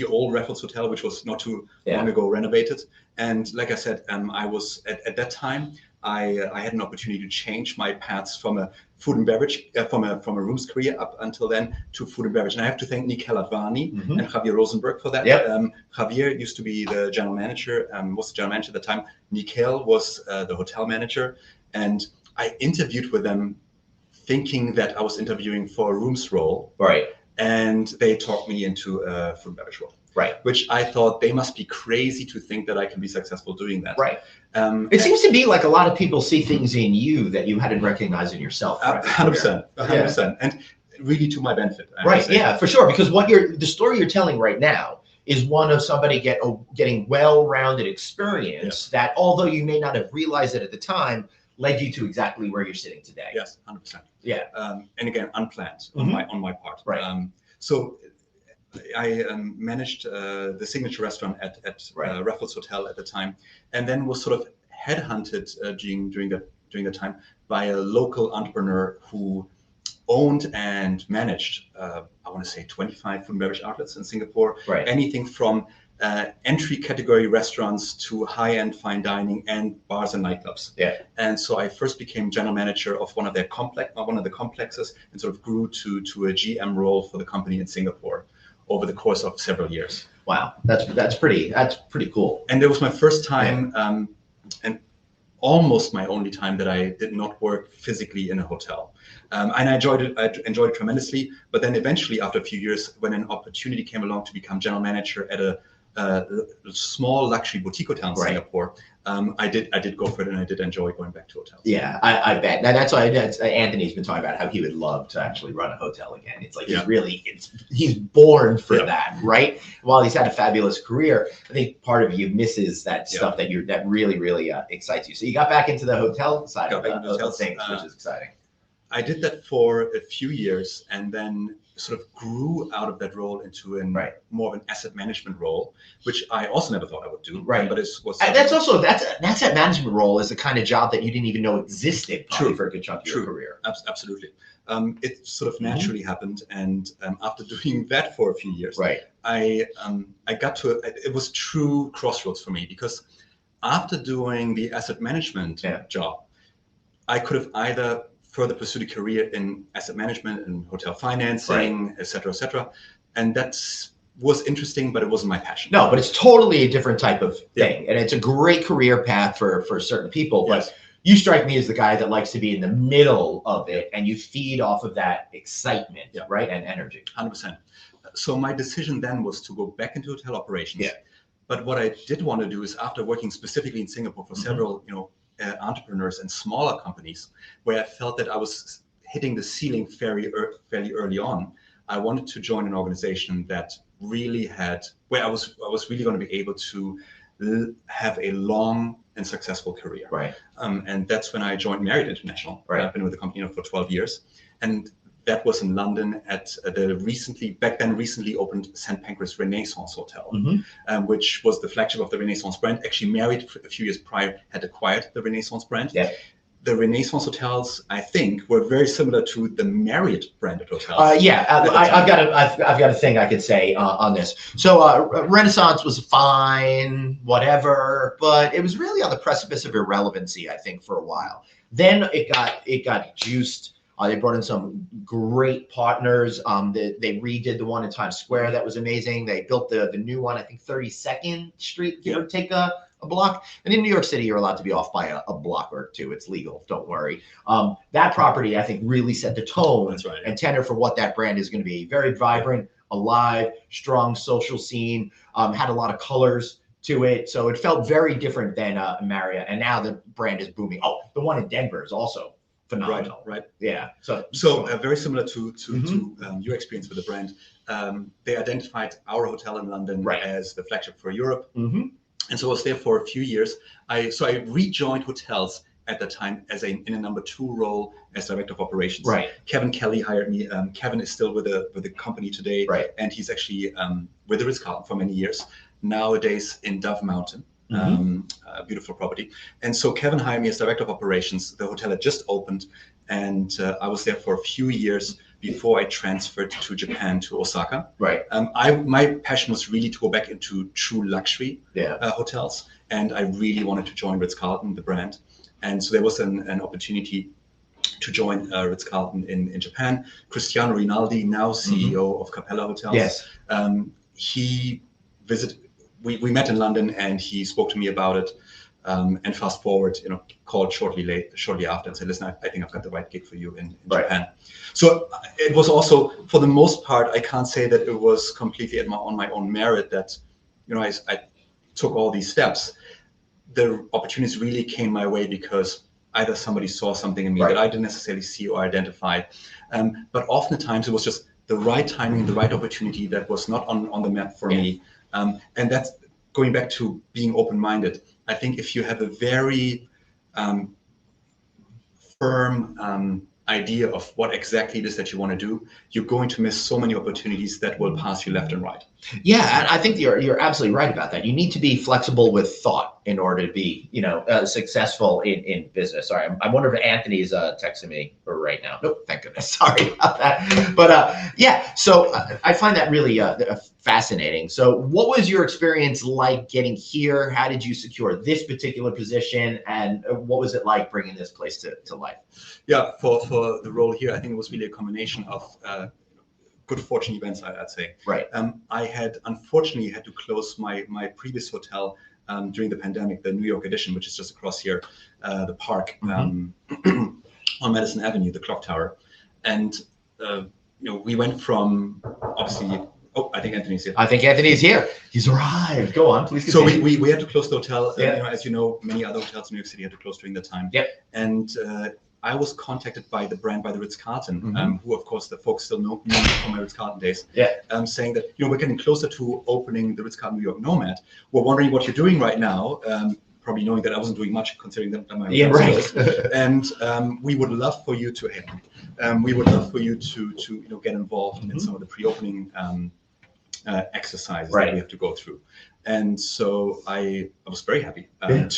old Raffles Hotel, which was not too long ago renovated. And like I said, I was at that time, I had an opportunity to change my paths from a food and beverage, from a rooms career up until then to food and beverage. And I have to thank Nikhil Advani and Javier Rosenberg for that. Javier used to be the general manager, was the general manager at the time. Nikhil was the hotel manager. And I interviewed with them thinking that I was interviewing for a rooms role. Right. And they talked me into a food and beverage role. Right. Which I thought they must be crazy to think that I can be successful doing that. Right. It seems to be like a lot of people see things in you that you hadn't recognized in yourself. 100%. And really to my benefit. Right. Yeah, for sure. Because the story you're telling right now is one of somebody getting well-rounded experience that, although you may not have realized it at the time, led you to exactly where you're sitting today. Yes, 100%. Yeah. And again, unplanned on my part. Right. So I managed the signature restaurant at Raffles Hotel at the time, and then was sort of headhunted during the time by a local entrepreneur who owned and managed, I want to say 25 food and beverage outlets in Singapore. Right. Anything from entry category restaurants to high-end fine dining and bars and nightclubs. Yeah. And so I first became general manager of one of the complexes, and sort of grew to a GM role for the company in Singapore over the course of several years. Wow, that's pretty cool. And it was my first time, and almost my only time that I did not work physically in a hotel. And I enjoyed it tremendously. But then eventually, after a few years, when an opportunity came along to become general manager at a small luxury boutique hotel in Singapore, I did go for it, and I did enjoy going back to hotels. Yeah, I bet. Now that's why Anthony's been talking about how he would love to actually run a hotel again. It's like he's born for that, right? While he's had a fabulous career, I think part of you misses that stuff that really excites you. So you got back into the hotel side of things, which is exciting. I did that for a few years, and then sort of grew out of that role into more of an asset management role, which I also never thought I would do. Right, but it was that asset management role is the kind of job that you didn't even know existed for a good chunk of your career. Absolutely, it sort of naturally happened, and after doing that for a few years, I got to it was true crossroads for me, because after doing the asset management job, I could have either further pursued a career in asset management and hotel financing, et cetera, and that was interesting, but it wasn't my passion. No, but it's totally a different type of thing, and it's a great career path for certain people. But you strike me as the guy that likes to be in the middle of it, and you feed off of that excitement, right, and energy. 100%. So my decision then was to go back into hotel operations. Yeah. But what I did want to do is, after working specifically in Singapore for several, entrepreneurs and smaller companies, where I felt that I was hitting the ceiling fairly early on, I wanted to join an organization that really where I was really going to be able to have a long and successful career. Right. And that's when I joined Marriott International. Right. I've been with the company for 12 years, and that was in London at the recently opened St. Pancras Renaissance Hotel, which was the flagship of the Renaissance brand. Actually, Marriott, a few years prior, had acquired the Renaissance brand. Yeah. The Renaissance hotels, I think, were very similar to the Marriott branded hotels. I've got a thing I could say on this. So Renaissance was fine, whatever, but it was really on the precipice of irrelevancy, I think, for a while. Then it got juiced. They brought in some great partners. They redid the one in Times Square that was amazing. They built the new one, I think 32nd Street, take a block. And in New York City, you're allowed to be off by a block or two. It's legal, don't worry. That property, I think, really set the tone and tenor for what that brand is going to be. Very vibrant, alive, strong social scene, had a lot of colors to it. So it felt very different than Marriott. And now the brand is booming. Oh, the one in Denver is also phenomenal. Right. Yeah. So very similar to your experience with the brand. They identified our hotel in London as the flagship for Europe. And so I was there for a few years. I rejoined hotels at the time in a number 2 role as director of operations. Right. Kevin Kelly hired me. Kevin is still with the company today. Right. And he's actually with the Ritz Carlton for many years. Nowadays in Dove Mountain. A beautiful property. And so Kevin hired me as director of operations. The hotel had just opened, and I was there for a few years before I transferred to Japan, to Osaka. Right. My passion was really to go back into true luxury hotels, and I really wanted to join Ritz Carlton, the brand. And so there was an opportunity to join Ritz Carlton in Japan. Cristiano Rinaldi, now CEO of Capella Hotels. Yes. He visited. We met in London, and he spoke to me about it. And fast forward, called shortly after and said, "Listen, I think I've got the right gig for you in Japan." So it was also, for the most part, I can't say that it was completely on my own merit that, I took all these steps. The opportunities really came my way because either somebody saw something in me that I didn't necessarily see or identify, but oftentimes it was just the right timing, the right opportunity that was not on the map for me. And that's going back to being open-minded. I think if you have a very firm idea of what exactly it is that you want to do, you're going to miss so many opportunities that will pass you left and right. Yeah, and I think you're absolutely right about that. You need to be flexible with thought in order to be, successful in business. Sorry, I wonder if Anthony's texting me right now. Nope, thank goodness. Sorry about that. But so I find that really fascinating. So what was your experience like getting here? How did you secure this particular position? And what was it like bringing this place to life? Yeah, for the role here, I think it was really a combination of good fortune events, I'd say. Right. I had unfortunately had to close my previous hotel during the pandemic, the New York edition, which is just across here, the park on Madison Avenue, the clock tower. And we went from obviously Oh, I think Anthony's here. I think Anthony's here. He's arrived. Go on, please continue. So we had to close the hotel. Yeah. As you know, many other hotels in New York City had to close during the time. Yep. And I was contacted by the brand, by the Ritz Carlton, who of course the folks still know me from my Ritz Carlton days. Yeah. Saying that we're getting closer to opening the Ritz Carlton New York Nomad. We're wondering what you're doing right now. Probably knowing that I wasn't doing much considering that my skills. And we would love for you to get involved in some of the pre-opening exercises that we have to go through. And so I was very happy to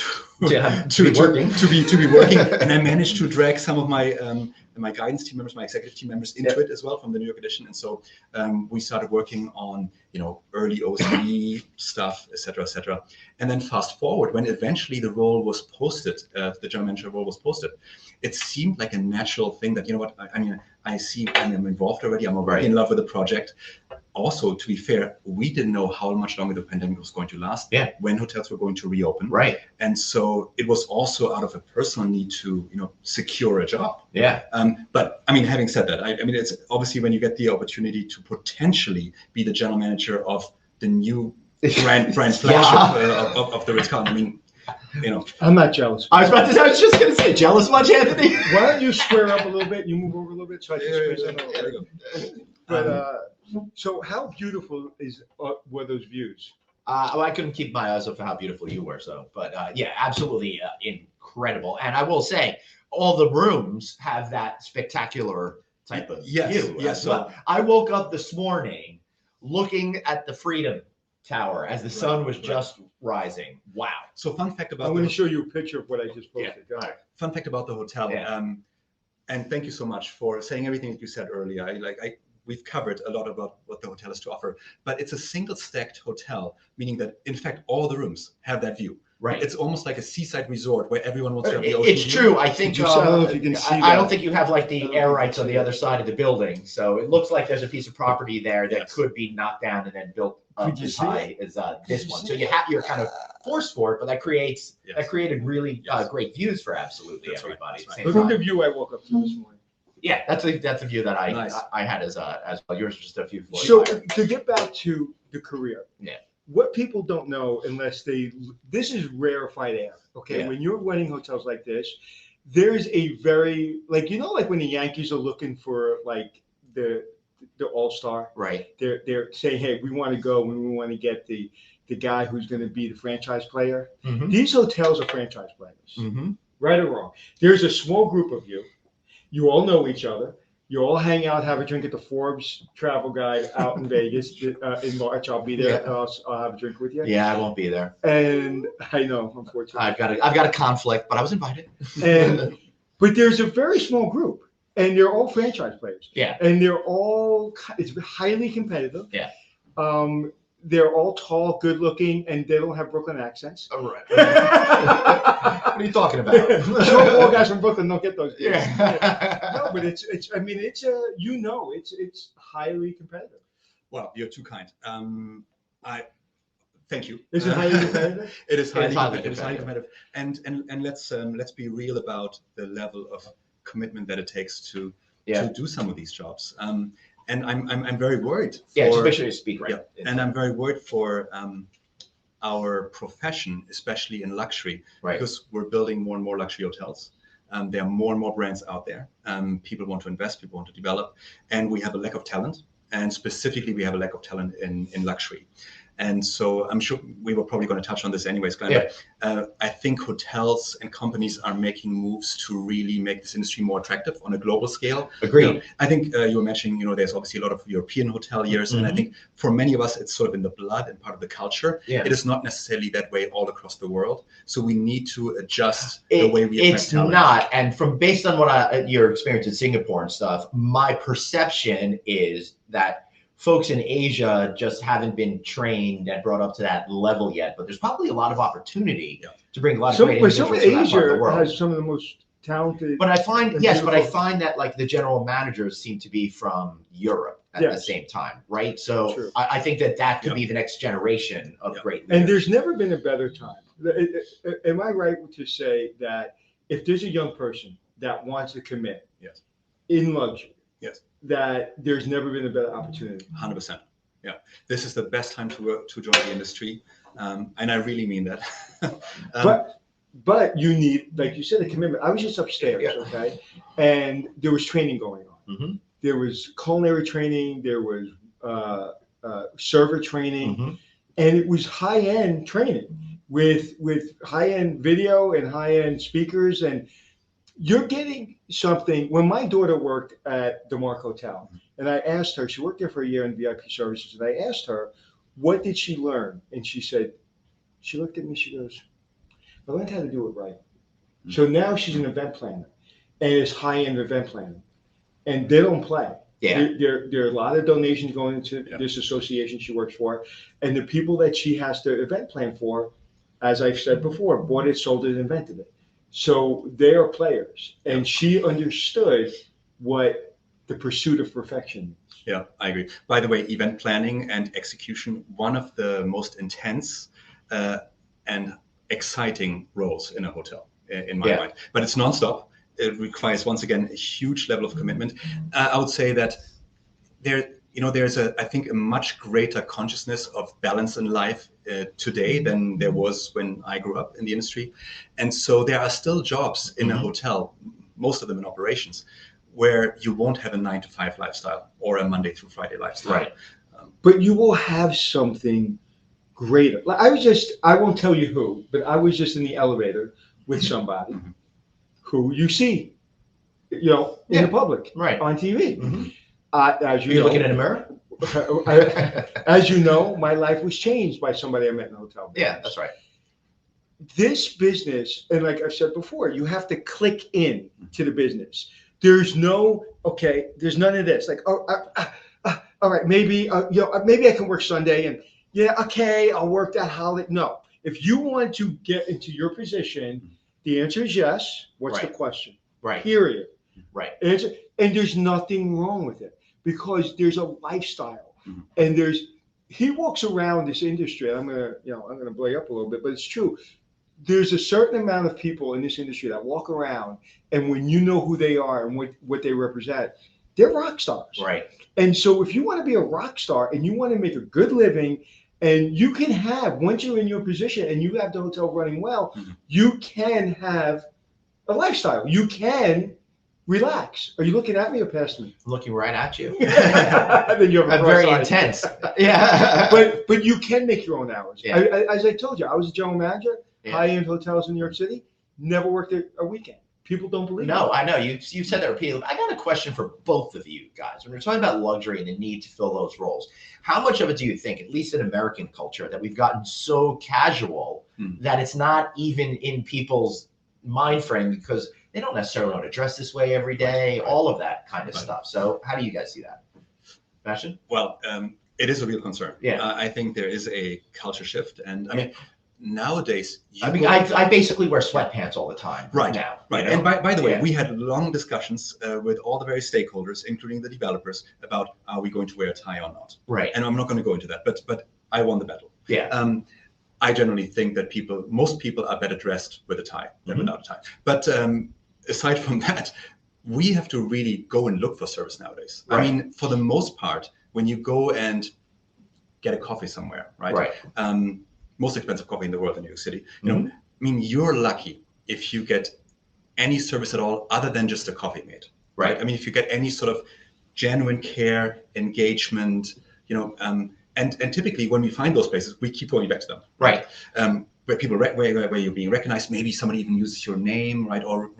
be working, and I managed to drag some of my guidance team members, my executive team members into it as well from the New York edition. And so we started working on early OCD stuff, et cetera. And then fast forward, when eventually the role was posted, the general manager role was posted, it seemed like a natural thing that, I'm involved already. I'm already in love with the project. Also, to be fair, we didn't know how much longer the pandemic was going to last, when hotels were going to reopen. Right. And so it was also out of a personal need to, secure a job. Yeah. But having said that, it's obviously when you get the opportunity to potentially be the general manager of the new brand flagship of the Ritz Carlton, I'm not jealous. I was just going to say, jealous much, Anthony? Why don't you square up a little bit? You move over a little bit so I can space out a little bit. But so how beautiful were those views? I couldn't keep my eyes up for how beautiful you were. But absolutely incredible. And I will say, all the rooms have that spectacular type of view. Yes. Well, I woke up this morning looking at the Freedom Tower as the sun was just rising. Wow. So fun fact about I'm going to show you a picture of what I just posted. Yeah. Fun fact about the hotel. Yeah. And thank you so much for saying everything that you said earlier. We've covered a lot about what the hotel has to offer, but it's a single stacked hotel, meaning that in fact all the rooms have that view. Right. It's almost like a seaside resort where everyone wants to have the ocean. It's true. I think I don't know if you can see I don't think you have like the air rights on the other side of the building, so it looks like there's a piece of property there that could be knocked down and then built up as high as this one. So you're kind of forced for it, but that created really great views for absolutely everybody. Look at the view I woke up to this morning. Yeah, that's a view that I had as well. Yours was just a few floors. So to get back to the career, what people don't know unless this is rarefied air. Okay, when you're running hotels like this, there's a very like when the Yankees are looking for like the all-star, right? They're saying, hey, we want to go and we want to get the guy who's going to be the franchise player. Mm-hmm. These hotels are franchise players, right or wrong. There's a small group of you. You all know each other. You all hang out, have a drink at the Forbes Travel Guide out in Vegas in March. I'll be there. I'll have a drink with you. Yeah, I won't be there. And I know, unfortunately, I've got a conflict, but I was invited. But there's a very small group, and they're all franchise players. Yeah, and it's highly competitive. Yeah. They're all tall, good looking, and they don't have Brooklyn accents. Oh, right. What are you talking about? Sure, all guys from Brooklyn don't get those deals. Yeah. No, but it's highly competitive. Well, you're too kind. Thank you. Is it highly competitive? It is highly competitive. And let's be real about the level of commitment that it takes to do some of these jobs. And I'm very worried. Especially to speak right. Yeah. And I'm very worried for our profession, especially in luxury, because we're building more and more luxury hotels. There are more and more brands out there. People want to invest, people want to develop, and we have a lack of talent. And specifically, we have a lack of talent in luxury. And so I'm sure we were probably going to touch on this anyways, Glenn, but I think hotels and companies are making moves to really make this industry more attractive on a global scale. Agreed. I think you were mentioning, there's obviously a lot of European hoteliers, and I think for many of us, it's sort of in the blood and part of the culture. Yeah. It is not necessarily that way all across the world. So we need to adjust the way we attract talent. It's not. And based on what your experience in Singapore and stuff, my perception is that folks in Asia just haven't been trained and brought up to that level yet, but there's probably a lot of opportunity to bring a lot of great individuals to that part of the world. Has some of the most talented. But I find that like the general managers seem to be from Europe at the same time, right? So I think that could be the next generation of great leaders. And there's never been a better time. Am I right to say that if there's a young person that wants to commit in luxury, that there's never been a better opportunity? 100%. Yeah, this is the best time to join the industry, and I really mean that. But you need, like you said, a commitment. I was just upstairs, okay, and there was training going on. Mm-hmm. There was culinary training. There was server training, and it was high-end training with high-end video and high-end speakers. And you're getting something. When my daughter worked at the Mark Hotel, and I asked her, she worked there for a year in VIP services, and I asked her, what did she learn? And she said, she looked at me, she goes, I learned how to do it right. So now she's an event planner, and it's high-end event planning, and they don't play. Yeah. There are a lot of donations going into this association she works for, and the people that she has to event plan for, as I've said before, bought it, sold it, invented it. So they are players, and she understood what the pursuit of perfection is. Yeah, I agree. By the way, event planning and execution, one of the most intense and exciting roles in a hotel, in my mind. But it's nonstop. It requires, once again, a huge level of commitment. I would say that there's I think a much greater consciousness of balance in life today than there was when I grew up in the industry. And so there are still jobs in a hotel, most of them in operations, where you won't have a 9-to-5 lifestyle or a Monday through Friday lifestyle. Right. But you will have something greater. I won't tell you who, but I was just in the elevator with somebody who you see, in the public, on TV. As you know, looking in a mirror? As you know, my life was changed by somebody I met in a hotel. Yeah, that's right. This business, and like I've said before, you have to click in to the business. There's no, there's none of this. Like, all right, maybe I can work Sunday, and I'll work that holiday. No, if you want to get into your position, the answer is yes. What's the question? Right. Period. Right. And there's nothing wrong with it, because there's a lifestyle, and he walks around this industry. I'm gonna blow you up a little bit, but it's true. There's a certain amount of people in this industry that walk around, and when you know who they are and what they represent, they're rock stars. Right. And so if you want to be a rock star and you want to make a good living, and you can have, once you're in your position and you have the hotel running well, you can have a lifestyle. You can relax. Are you looking at me or past me? I'm looking right at you. Then you're very intense. Yeah. But you can make your own hours. Yeah. As I told you, I was a general manager, high-end hotels in New York City, never worked a weekend. People don't believe it. No, I know. You said that repeatedly. I got a question for both of you guys. When we're talking about luxury and the need to fill those roles, how much of it do you think, at least in American culture, that we've gotten so casual that it's not even in people's mind frame, because they don't necessarily want to dress this way every day, all of that kind of stuff. So how do you guys see that? Bastian? Well, it is a real concern. Yeah. I think there is a culture shift. And I mean, nowadays, I basically wear sweatpants all the time now. Right. And by the way, we had long discussions with all the various stakeholders, including the developers, about are we going to wear a tie or not? Right. And I'm not going to go into that, but I won the battle. Yeah. I generally think that most people are better dressed with a tie than without a tie. But aside from that, we have to really go and look for service nowadays. Right. I mean, for the most part, when you go and get a coffee somewhere, right? Most expensive coffee in the world in New York City. You know, I mean, you're lucky if you get any service at all other than just a coffee mate, right? I mean, if you get any sort of genuine care, engagement, and typically when we find those places, we keep going back to them, right? Where people where you're being recognized, maybe somebody even uses your name, right, or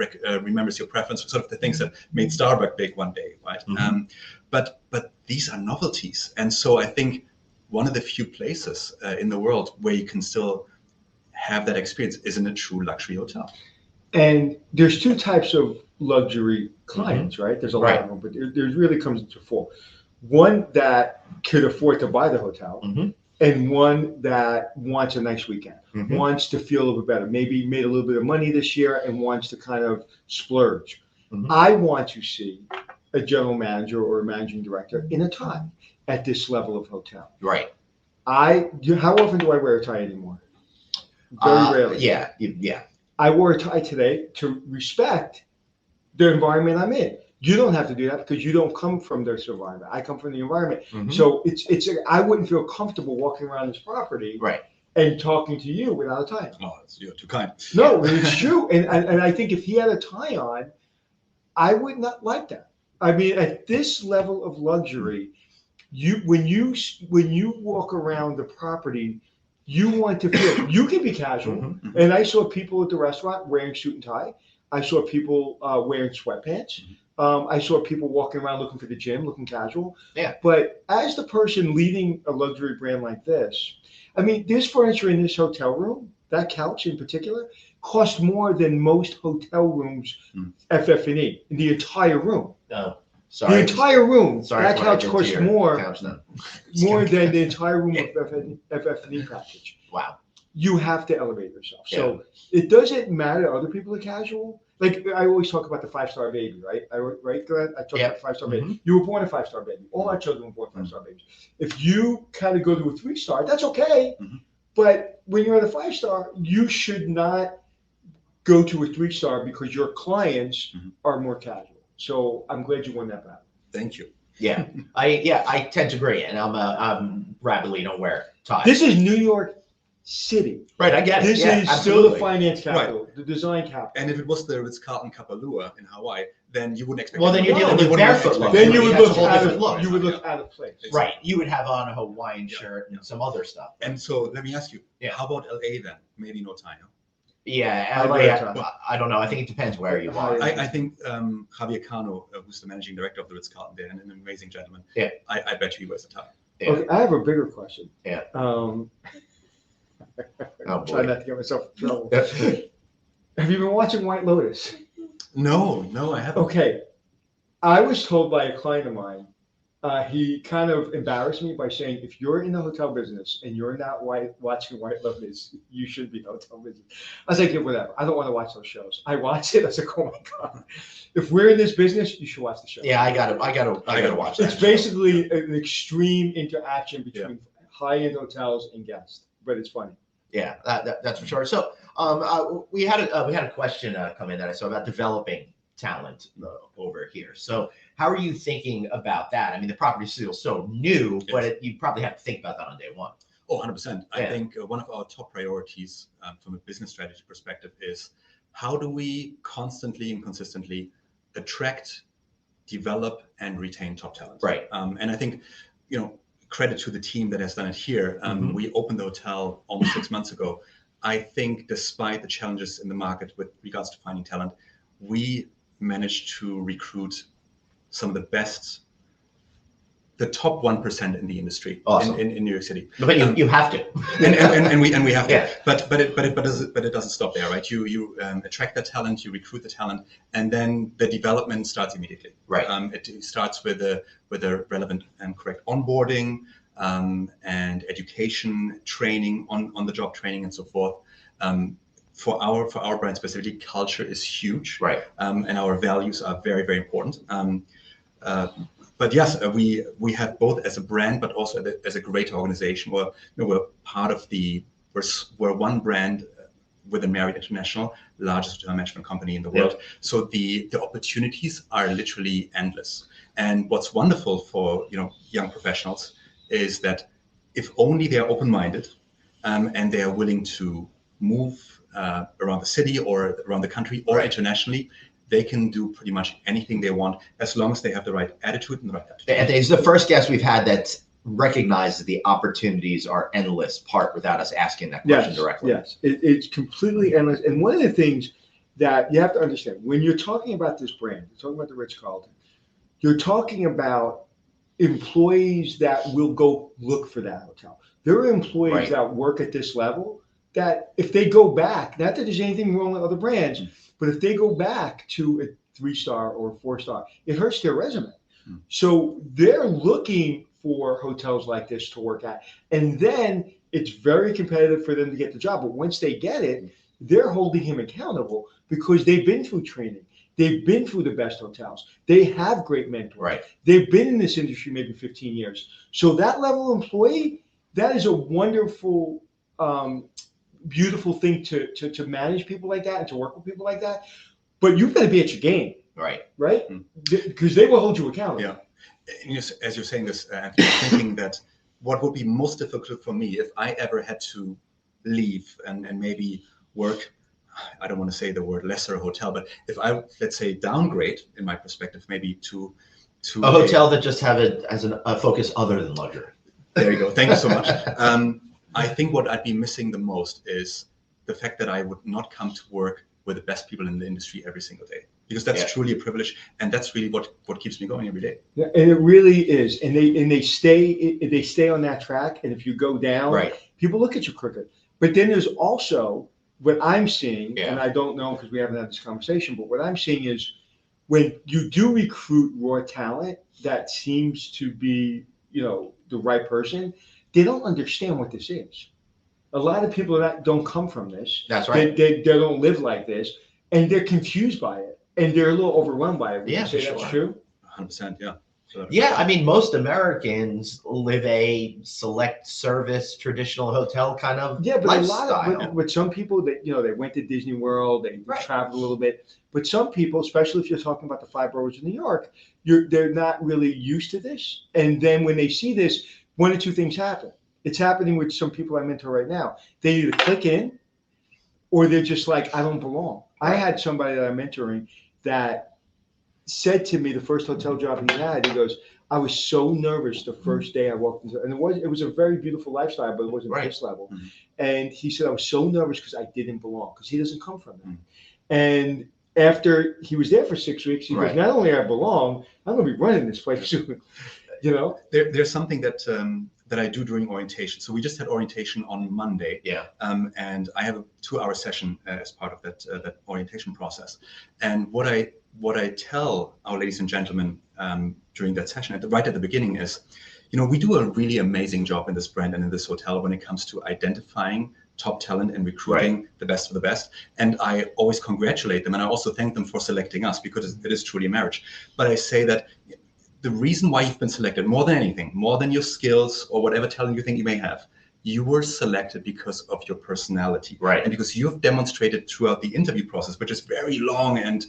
remembers your preference, sort of the things that made Starbucks big one day, right? But these are novelties, and so I think one of the few places in the world where you can still have that experience is in a true luxury hotel. And there's two types of luxury clients, right? There's a lot of them, but there really comes into four. One that could afford to buy the hotel, and one that wants a nice weekend, wants to feel a little bit better, maybe made a little bit of money this year and wants to kind of splurge. I want to see a general manager or a managing director in a tie at this level of hotel. Right. How often do I wear a tie anymore? Very rarely. Yeah. I wore a tie today to respect the environment I'm in. You don't have to do that because you don't come from this environment. I come from the environment. Mhm. So I wouldn't feel comfortable walking around this property Right. and talking to you without a tie on. Oh, you're too kind. No, it's true. And I think if he had a tie on, I would not like that. I mean, at this level of luxury, when you walk around the property, you want to feel you can be casual. Mhm. And I saw people at the restaurant wearing suit and tie. I saw people wearing sweatpants. I saw people walking around looking for the gym, looking casual. Yeah. But as the person leading a luxury brand like this, I mean, this furniture in this hotel room, that couch in particular, cost more than most hotel rooms, FF&E, in the entire room. No, sorry. The entire room, Sorry, that that's what I couch did to costs your more couch then. than the entire room of FF&E package. Wow. You have to elevate yourself. So it doesn't matter other people are casual. Like I always talk about the 5-star baby, right? Right, Glenn? I talk about the 5-star baby. You were born a 5-star baby. All our children were born 5-star babies. If you kind of go to a 3-star, that's okay. But when you're at a 5-star, you should not go to a 3-star because your clients are more casual. So I'm glad you won that battle. Thank you. Yeah, I tend to agree, and I'm rapidly don't wear ties. This is New York City. Right, I get it. This is still the finance capital, the design capital. And if it was the Ritz Carlton Kapalua in Hawaii, then you wouldn't expect. Well, then you're dealing with barefoot luxury. Then you would That's a look whole out different of look. you would look out of place. Right, you would have on a Hawaiian shirt and some other stuff. And so let me ask you, Yeah. how about LA then? Maybe no tie. Yeah, I don't know. I think it depends where you are. I think Javier Cano, who's the managing director of the Ritz Carlton there, and an amazing gentleman. Yeah. I bet you he wears a tie. Yeah. Okay, I have a bigger question. Yeah. Try not to get myself in trouble. Have you been watching White Lotus? No, I haven't. Okay. I was told by a client of mine, he kind of embarrassed me by saying, if you're in the hotel business and you're not watching White Lotus, you should be in the hotel business. I was like, yeah, whatever. I don't want to watch those shows. I watch it. I was like, oh my God. If we're in this business, you should watch the show. Yeah, I gotta watch that. It's basically an extreme interaction between high-end hotels and guests, but it's funny. Yeah, that's for sure. So we had a question come in that I saw about developing talent over here. So how are you thinking about that? I mean, the property's still so new, but you probably have to think about that on day one. Oh, 100%. I think one of our top priorities from a business strategy perspective is how do we constantly and consistently attract, develop, and retain top talent. Right. And I think, credit to the team that has done it here. We opened the hotel almost 6 months ago. I think despite the challenges in the market with regards to finding talent, we managed to recruit some of the best, the top 1% in the industry in New York City. But you have to, and we have to. Yeah. But it doesn't stop there, right? You attract the talent, you recruit the talent, and then the development starts immediately. Right. It starts with a relevant and correct onboarding and education, training, on the job training, and so forth. For our brand specifically, culture is huge. Right. And our values are very, very important. But yes, we have both as a brand, but also as a great organization. We're part of we're one brand within Marriott International, largest hotel management company in the world. So the opportunities are literally endless. And what's wonderful for young professionals is that if only they are open-minded and they are willing to move around the city or around the country or internationally, they can do pretty much anything they want as long as they have the right attitude and the right attitude. And he's the first guest we've had that recognizes the opportunities are endless part without us asking that question directly. Yes, it's completely endless. And one of the things that you have to understand, when you're talking about this brand, you're talking about the Ritz Carlton, you're talking about employees that will go look for that hotel. There are employees that work at this level that if they go back, not that there's anything wrong with other brands, but if they go back to a 3-star or a 4-star, it hurts their resume. So they're looking for hotels like this to work at. And then it's very competitive for them to get the job. But once they get it, they're holding him accountable because they've been through training. They've been through the best hotels. They have great mentors. Right. They've been in this industry maybe 15 years. So that level of employee, that is a wonderful, beautiful thing to manage people like that and to work with people like that. But you've got to be at your game. Right. Right? Because they will hold you accountable. Yeah. And as you're saying this, Anthony, I'm thinking that what would be most difficult for me if I ever had to leave and maybe work, I don't want to say the word lesser hotel, but if I, let's say, downgrade in my perspective, maybe to a hotel that just have it as a focus other than luxury. There you go. Thank you so much. I think what I'd be missing the most is the fact that I would not come to work with the best people in the industry every single day, because that's truly a privilege, and that's really what keeps me going every day. Yeah, and it really is. And they stay on that track. And if you go down, people look at you crooked. But then there's also what I'm seeing, and I don't know because we haven't had this conversation, but what I'm seeing is when you do recruit raw talent that seems to be, the right person, they don't understand what this is. A lot of people that don't come from this. That's right. They don't live like this, and they're confused by it, and they're a little overwhelmed by it. Would you say that's true? 100%, yeah. Yeah, I mean, most Americans live a select service, traditional hotel kind of lifestyle. But some people that they went to Disney World, they traveled a little bit. But some people, especially if you're talking about the 5 boroughs of New York, they're not really used to this. And then when they see this, one or two things happen. It's happening with some people I mentor right now. They either click in, or they're just like, I don't belong. I had somebody that I'm mentoring that said to me the first hotel job he had, he goes, I was so nervous the first day I walked into, and it was a very beautiful lifestyle, but it wasn't this level. And he said, I was so nervous because I didn't belong, because he doesn't come from that. And after he was there for 6 weeks, he goes, not only I belong, I'm going to be running this place soon. There's something that I do during orientation. So we just had orientation on Monday. Yeah. And I have a 2-hour session as part of that orientation process. And what I tell our ladies and gentlemen during that session right at the beginning is, we do a really amazing job in this brand and in this hotel when it comes to identifying top talent and recruiting the best of the best. And I always congratulate them, and I also thank them for selecting us, because it is truly a marriage. But I say that the reason why you've been selected, more than anything, more than your skills or whatever talent you think you may have, you were selected because of your personality, and because you've demonstrated throughout the interview process, which is very long and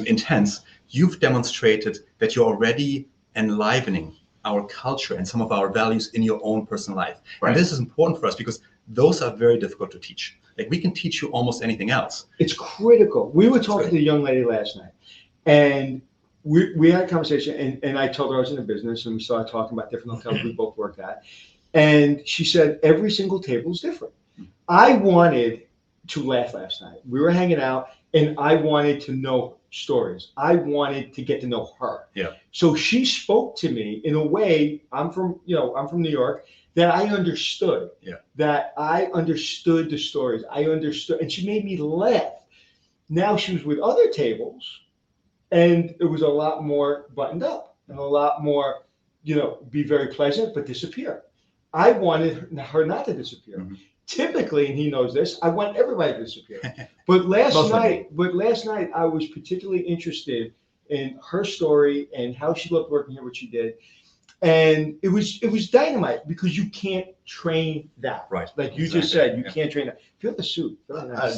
intense. You've demonstrated that you're already enlivening our culture and some of our values in your own personal life. And this is important for us because those are very difficult to teach. Like, we can teach you almost anything else. It's critical. We were talking to a young lady last night, and we had a conversation, and I told her I was in the business, and we started talking about different hotels we both worked at. And she said, every single table is different. I wanted to laugh last night. We were hanging out, and I wanted to know stories. I wanted to get to know her. Yeah. So she spoke to me in a way, I'm from New York, that I understood. Yeah. That I understood the stories. I understood, and she made me laugh. Now she was with other tables, and it was a lot more buttoned up and a lot more, be very pleasant, but disappear. I wanted her not to disappear. Typically, and he knows this, I want everybody to disappear. But last night I was particularly interested in her story and how she loved working here, what she did. And it was dynamite, because you can't train that. Right. Like you just said, you can't train that. Feel the suit. Very nice.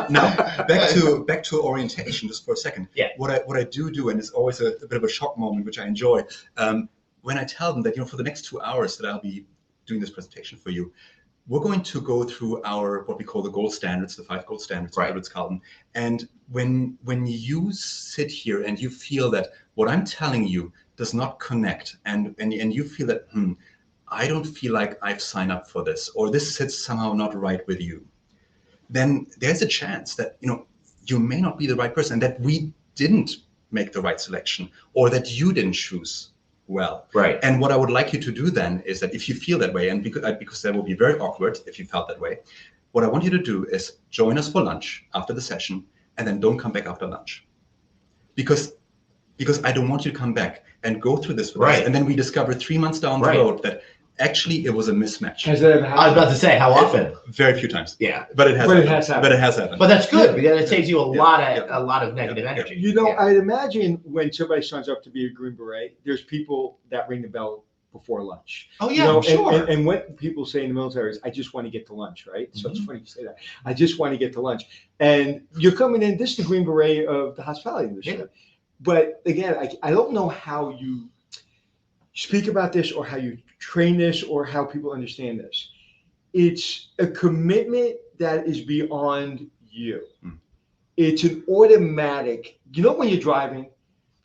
Now, back to orientation just for a second. Yeah. What I do, and it's always a bit of a shock moment, which I enjoy, when I tell them that, for the next 2 hours that I'll be doing this presentation for you, we're going to go through what we call the gold standards, the 5 gold standards of Ritz Carlton. And when you sit here and you feel that what I'm telling you does not connect, and you feel that, I don't feel like I've signed up for this, or this sits somehow not right with you, then there's a chance that, you may not be the right person, and that we didn't make the right selection, or that you didn't choose well. Right. And what I would like you to do then is that if you feel that way, and because that will be very awkward if you felt that way, what I want you to do is join us for lunch after the session, and then don't come back after lunch. Because I don't want you to come back and go through this with us, and then we discover 3 months down the road that actually it was a mismatch. Has that ever happened? I was about to say, how often? Very few times. Yeah. But it has happened. But that's good, because it saves you a lot of negative energy. I'd imagine when somebody signs up to be a Green Beret, there's people that ring the bell before lunch. Oh yeah, sure. And what people say in the military is, I just want to get to lunch, right? So it's funny you say that. I just want to get to lunch. And you're coming in, this is the Green Beret of the hospitality industry. Yeah. But again, I don't know how you speak about this or how you train this or how people understand this. It's a commitment that is beyond you. It's an automatic, when you're driving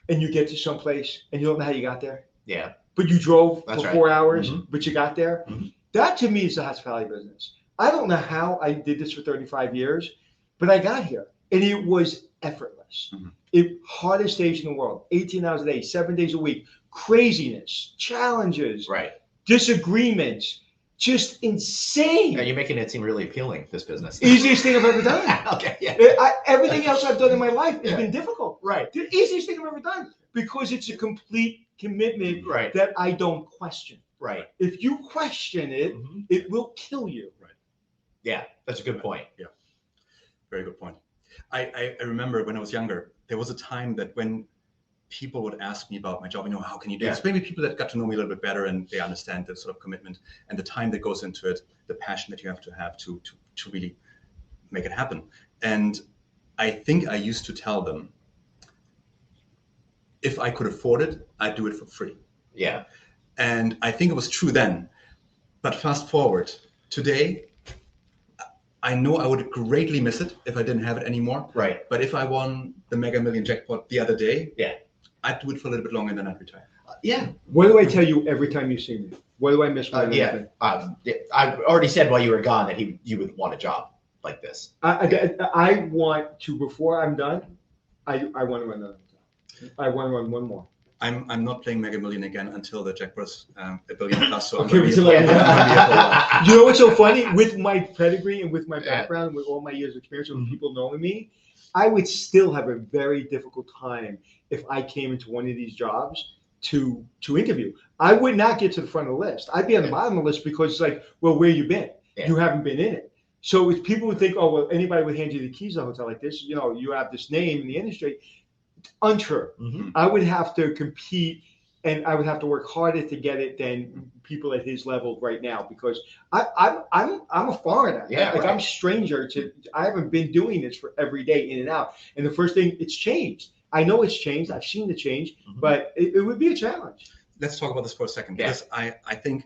and you get to some place and you don't know how you got there? Yeah. But you drove That's for right. 4 hours, but you got there? That to me is the hospitality business. I don't know how I did this for 35 years, but I got here and it was effortless. It hardest stage in the world, 18 hours a day, 7 days a week, craziness, challenges, disagreements, just insane. Yeah, you're making it seem really appealing, this business. Easiest thing I've ever done. Okay, yeah. Everything else I've done in my life has been difficult. Right. The easiest thing I've ever done because it's a complete commitment that I don't question. Right. If you question it, it will kill you. Right. Yeah, that's a good point. Yeah, very good point. I remember when I was younger, there was a time that when people would ask me about my job, how can you do this? Maybe people that got to know me a little bit better and they understand the sort of commitment and the time that goes into it, the passion that you have to really make it happen. And I think I used to tell them, if I could afford it, I'd do it for free. Yeah. And I think it was true then. But fast forward, today, I know I would greatly miss it if I didn't have it anymore. Right. But if I won the Mega Million jackpot the other day, yeah, I'd do it for a little bit longer and then I'd retire. Yeah. What do I tell you every time you see me? What do I miss? I already said while you were gone that you would want a job like this. I want to, before I'm done, I want to run another time. I want to run one more. I'm not playing Mega Million again until the jackpot's $1 billion plus. So okay, you know what's so funny? With my pedigree and with my background, and with all my years of experience, and people knowing me, I would still have a very difficult time if I came into one of these jobs to interview. I would not get to the front of the list. I'd be on the bottom of the list because it's like, well, where you been? Yeah. You haven't been in it. So if people would think, oh, well, anybody would hand you the keys to a hotel like this, you have this name in the industry. Untrue. I would have to compete and I would have to work harder to get it than people at his level right now because I'm a foreigner. Yeah, like I'm a stranger to. I haven't been doing this for every day in and out. And the first thing, it's changed. I know it's changed. I've seen the change, but it would be a challenge. Let's talk about this for a second because I think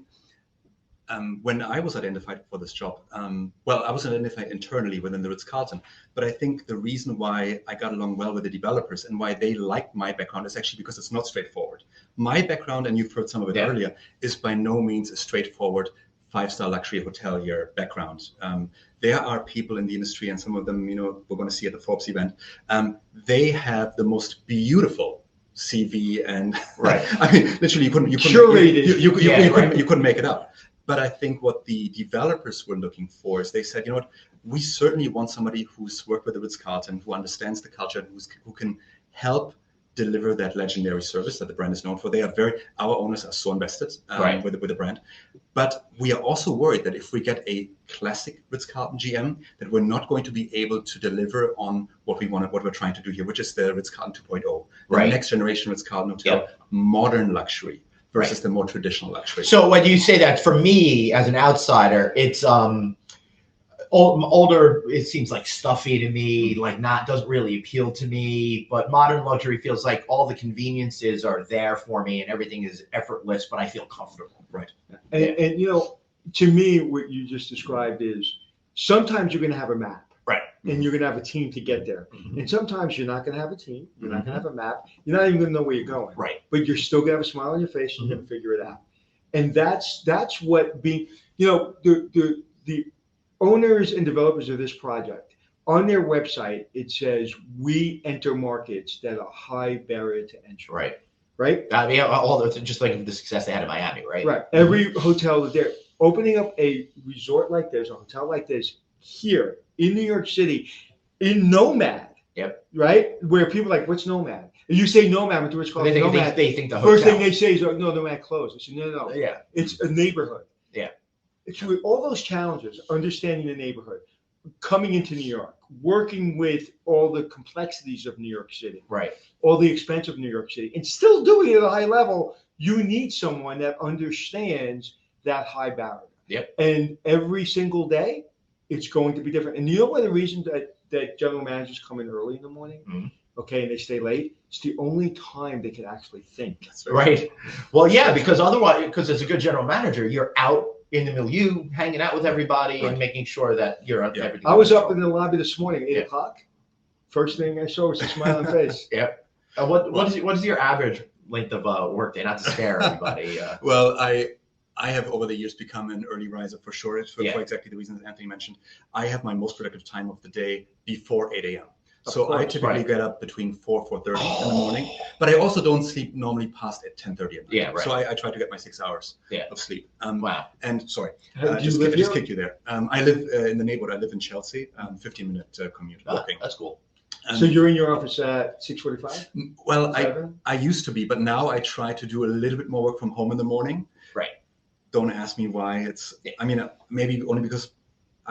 when I was identified for this job, I was identified internally within the Ritz Carlton, but I think the reason why I got along well with the developers and why they liked my background is actually because it's not straightforward. My background, and you've heard some of it earlier, is by no means a straightforward 5-star luxury hotelier background. There are people in the industry, and some of them, we're going to see at the Forbes event. They have the most beautiful CV, and I mean, literally, you couldn't make it up. But I think what the developers were looking for is they said, we certainly want somebody who's worked with the Ritz Carlton, who understands the culture, and who can help deliver that legendary service that the brand is known for. Our owners are so invested with the brand. But we are also worried that if we get a classic Ritz Carlton GM, that we're not going to be able to deliver on what we're trying to do here, which is the Ritz Carlton 2.0, the next generation Ritz Carlton hotel, modern luxury versus the more traditional luxury. So when you say that, for me as an outsider, it's older, it seems like stuffy to me, doesn't really appeal to me. But modern luxury feels like all the conveniences are there for me and everything is effortless, but I feel comfortable. Right. And to me, what you just described is sometimes you're going to have a map. Right. And you're going to have a team to get there. And sometimes you're not going to have a team. You're not going to have a map. You're not even going to know where you're going. Right. But you're still going to have a smile on your face and you're going to figure it out. And that's what being, the owners and developers of this project, on their website, it says, we enter markets that are high barrier to entry. Right. Right? I mean, just like the success they had in Miami, right? Right. Every hotel that they're opening up a resort like this, a hotel like this here in New York City, in Nomad. Yep. Right? Where people are like, what's Nomad? And you say Nomad, but it's called Nomad. They think the hotel. First thing they say is, oh, no, Nomad closed. I said, no. Yeah. It's a neighborhood. Yeah. It's with all those challenges, understanding the neighborhood, coming into New York, working with all the complexities of New York City. Right. All the expense of New York City, and still doing it at a high level You need someone that understands that high barrier. Yep. And every single day, it's going to be different. And you know what the reason that general managers come in early in the morning? Mm-hmm. Okay, and they stay late. It's the only time they can actually think. Right. Well, yeah, because otherwise, because as a good general manager, you're out in the milieu, hanging out with everybody and making sure that you're on everything. I was up in the lobby this morning, 8 o'clock. First thing I saw was a smiling face. Yep. What is your average length of work day? Not to scare everybody. Well, I have over the years become an early riser for sure, for exactly the reasons Anthony mentioned. I have my most productive time of the day before 8 a.m. So I typically get up between 4:30 in the morning, but I also don't sleep normally past at 10:30 at night. Yeah, right. So I try to get my 6 hours of sleep. Wow. And sorry, I just kicked you there. I live in the neighborhood. I live in Chelsea, 15-minute commute walking. That's cool. So you're in your office at 6:45? Well, I used to be, but now I try to do a little bit more work from home in the morning. Right. Don't ask me why. I mean, maybe only because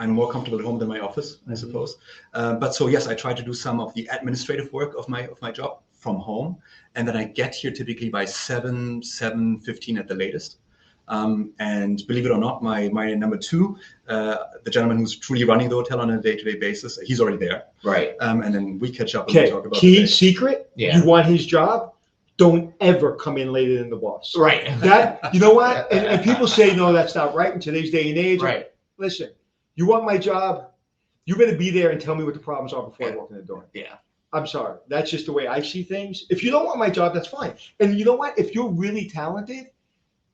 I'm more comfortable at home than my office, I suppose. But so yes, I try to do some of the administrative work of my job from home, and then I get here typically by 7:15 at the latest. And believe it or not, my number two, the gentleman who's truly running the hotel on a day-to-day basis, he's already there. Right. And then we catch up and we talk about key secret. Yeah. You want his job? Don't ever come in later than the boss. Right. That, you know what? And people say, no, that's not right in today's day and age. Right. Listen, you want my job? You better be there and tell me what the problems are before I walk in the door. Yeah. I'm sorry. That's just the way I see things. If you don't want my job, that's fine. And you know what? If you're really talented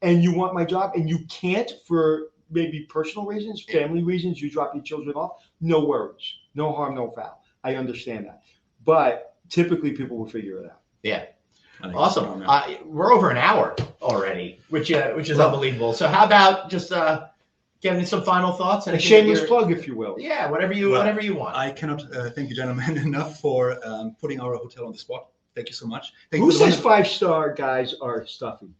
and you want my job and you can't for maybe personal reasons, family reasons, you drop your children off, no worries. No harm, no foul. I understand that. But typically people will figure it out. Yeah. Awesome. We're over an hour already, which is unbelievable. So how about just getting some final thoughts? A shameless plug, if you will. Yeah, whatever you want. I cannot thank you, gentlemen, enough for putting our hotel on the spot. Thank you so much. Who says 5-star guys are stuffy?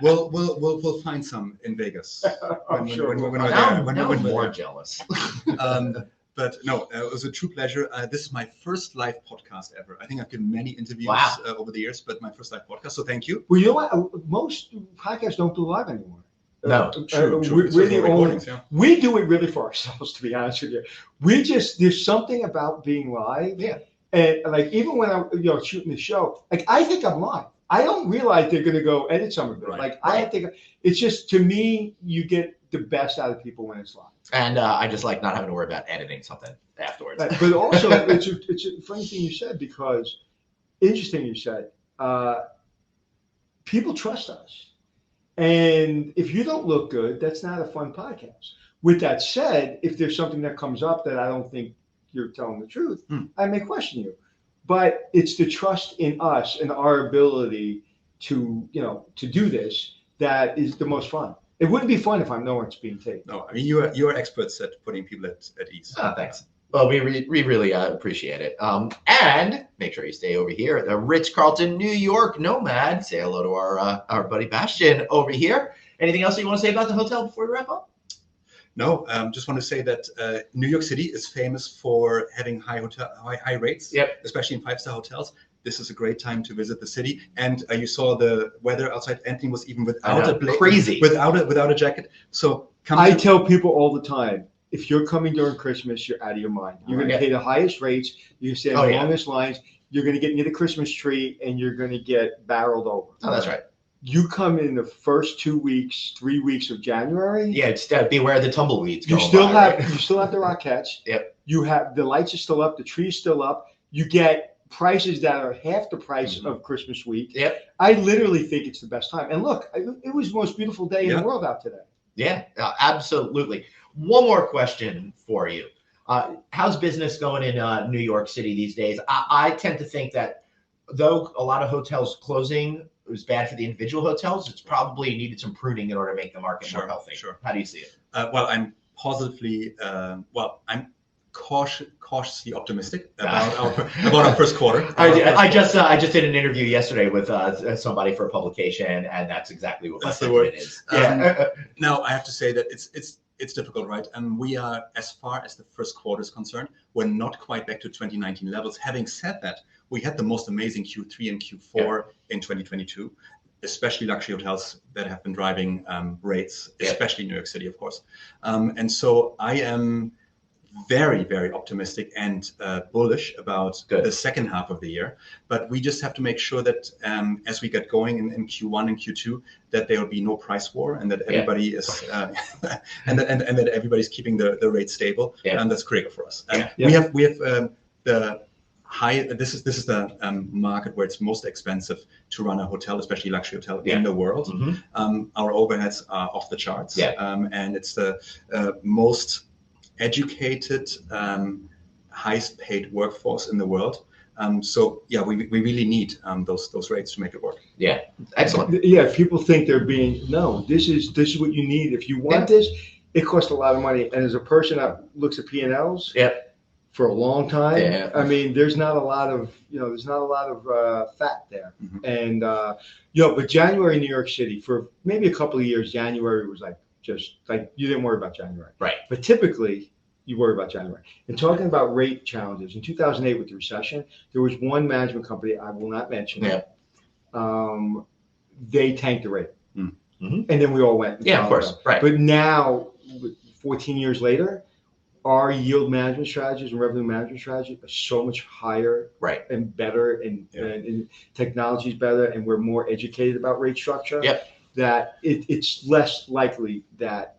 We'll find some in Vegas. I'm sure. I'm more jealous. But no, it was a true pleasure. This is my first live podcast ever. I think I've given many interviews over the years, but my first live podcast. So thank you. Well, you know what? Most podcasts don't do live anymore. No, true. We're the only. We do it really for ourselves, to be honest with you. There's something about being live. Yeah. And like even when I'm shooting the show, like I think I'm live. I don't realize they're going to go edit some of it. Right. I think it's just, to me, you get the best out of people when it's live. And I just like not having to worry about editing something afterwards. But also, it's a funny thing you said, because interesting you said, people trust us. And if you don't look good, that's not a fun podcast. With that said, if there's something that comes up that I don't think you're telling the truth, I may question you. But it's the trust in us and our ability to do this that is the most fun. It wouldn't be fun if I know it's being taped. No, I mean, you are experts at putting people at ease. Oh, thanks. Well, we really appreciate it. And make sure you stay over here at the Ritz Carlton New York Nomad. Say hello to our buddy Bastian over here. Anything else that you want to say about the hotel before we wrap up? No, just want to say that New York City is famous for having high rates, especially in 5-star hotels. This is a great time to visit the city. And you saw the weather outside. Anthony was even without a jacket. So I tell people all the time, if you're coming during Christmas, you're out of your mind. You're going to pay the highest rates. You're going to stay on the longest lines. You're going to get near the Christmas tree, and you're going to get barreled over. Oh, that's right. You come in the first 2 weeks, 3 weeks of January. Yeah, just beware of the tumbleweeds. You still have the Rockettes. Yep. You have the lights are still up, the tree's still up. You get prices that are half the price of Christmas week. Yep. I literally think it's the best time. And look, it was the most beautiful day in the world out today. Yeah, absolutely. One more question for you. How's business going in New York City these days? I tend to think that though a lot of hotels closing, it was bad for the individual hotels, it's probably needed some pruning in order to make the market more healthy. Sure. How do you see it? Well, I'm positively, I'm cautiously optimistic about our first quarter. I just did an interview yesterday with somebody for a publication, and that's exactly what my sentiment is. Now I have to say that it's difficult, right? And we are, as far as the first quarter is concerned, we're not quite back to 2019 levels. Having said that, we had the most amazing Q3 and Q4 in 2022, especially luxury hotels that have been driving rates, especially New York City, of course. And so I am very, very optimistic and bullish about the second half of the year. But we just have to make sure that as we get going in Q1 and Q2, that there will be no price war, and that everybody is and that everybody's keeping the rate stable. And that's critical for us. We have the high. This is the market where it's most expensive to run a hotel, especially luxury hotel in the world. Our overheads are off the charts, and it's the most educated, highest paid workforce in the world. So we really need those rates to make it work. Yeah, excellent. Yeah, people think they're being this is what you need. If you want this, it costs a lot of money. And as a person that looks at P&Ls for a long time, I mean, there's not a lot of fat there. And but January in New York City, for maybe a couple of years, January was just like you didn't worry about January. Right. But typically you worry about January. And talking about rate challenges, in 2008 with the recession, there was one management company, I will not mention it. They tanked the rate. And then we all went. Of course. Right. But now, 14 years later, our yield management strategies and revenue management strategies are so much higher and better, and technology is better, and we're more educated about rate structure. That it's less likely that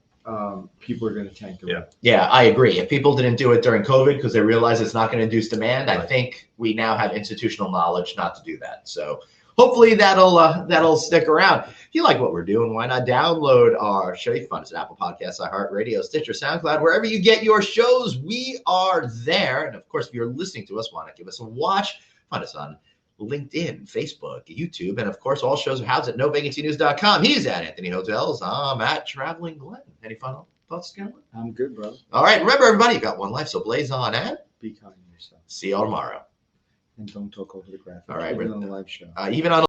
people are going to tank the rate. Yeah, I agree. If people didn't do it during COVID because they realize it's not going to induce demand, I think we now have institutional knowledge not to do that. So hopefully that'll stick around. If you like what we're doing, why not download our show? You can find us at Apple Podcasts, iHeartRadio, Stitcher, SoundCloud, wherever you get your shows. We are there. And of course, if you're listening to us, why not give us a watch? Find us on LinkedIn, Facebook, YouTube, and of course, all shows are housed at NoVacancyNews.com. He's at Anthony Hotels. I'm at Traveling Glenn. Any final thoughts, Glenn? I'm good, bro. All right. Remember, everybody, you've got one life, so blaze on and be kind to yourself. See y'all tomorrow. And don't talk over the graphic. All right. Even on the live show. Even on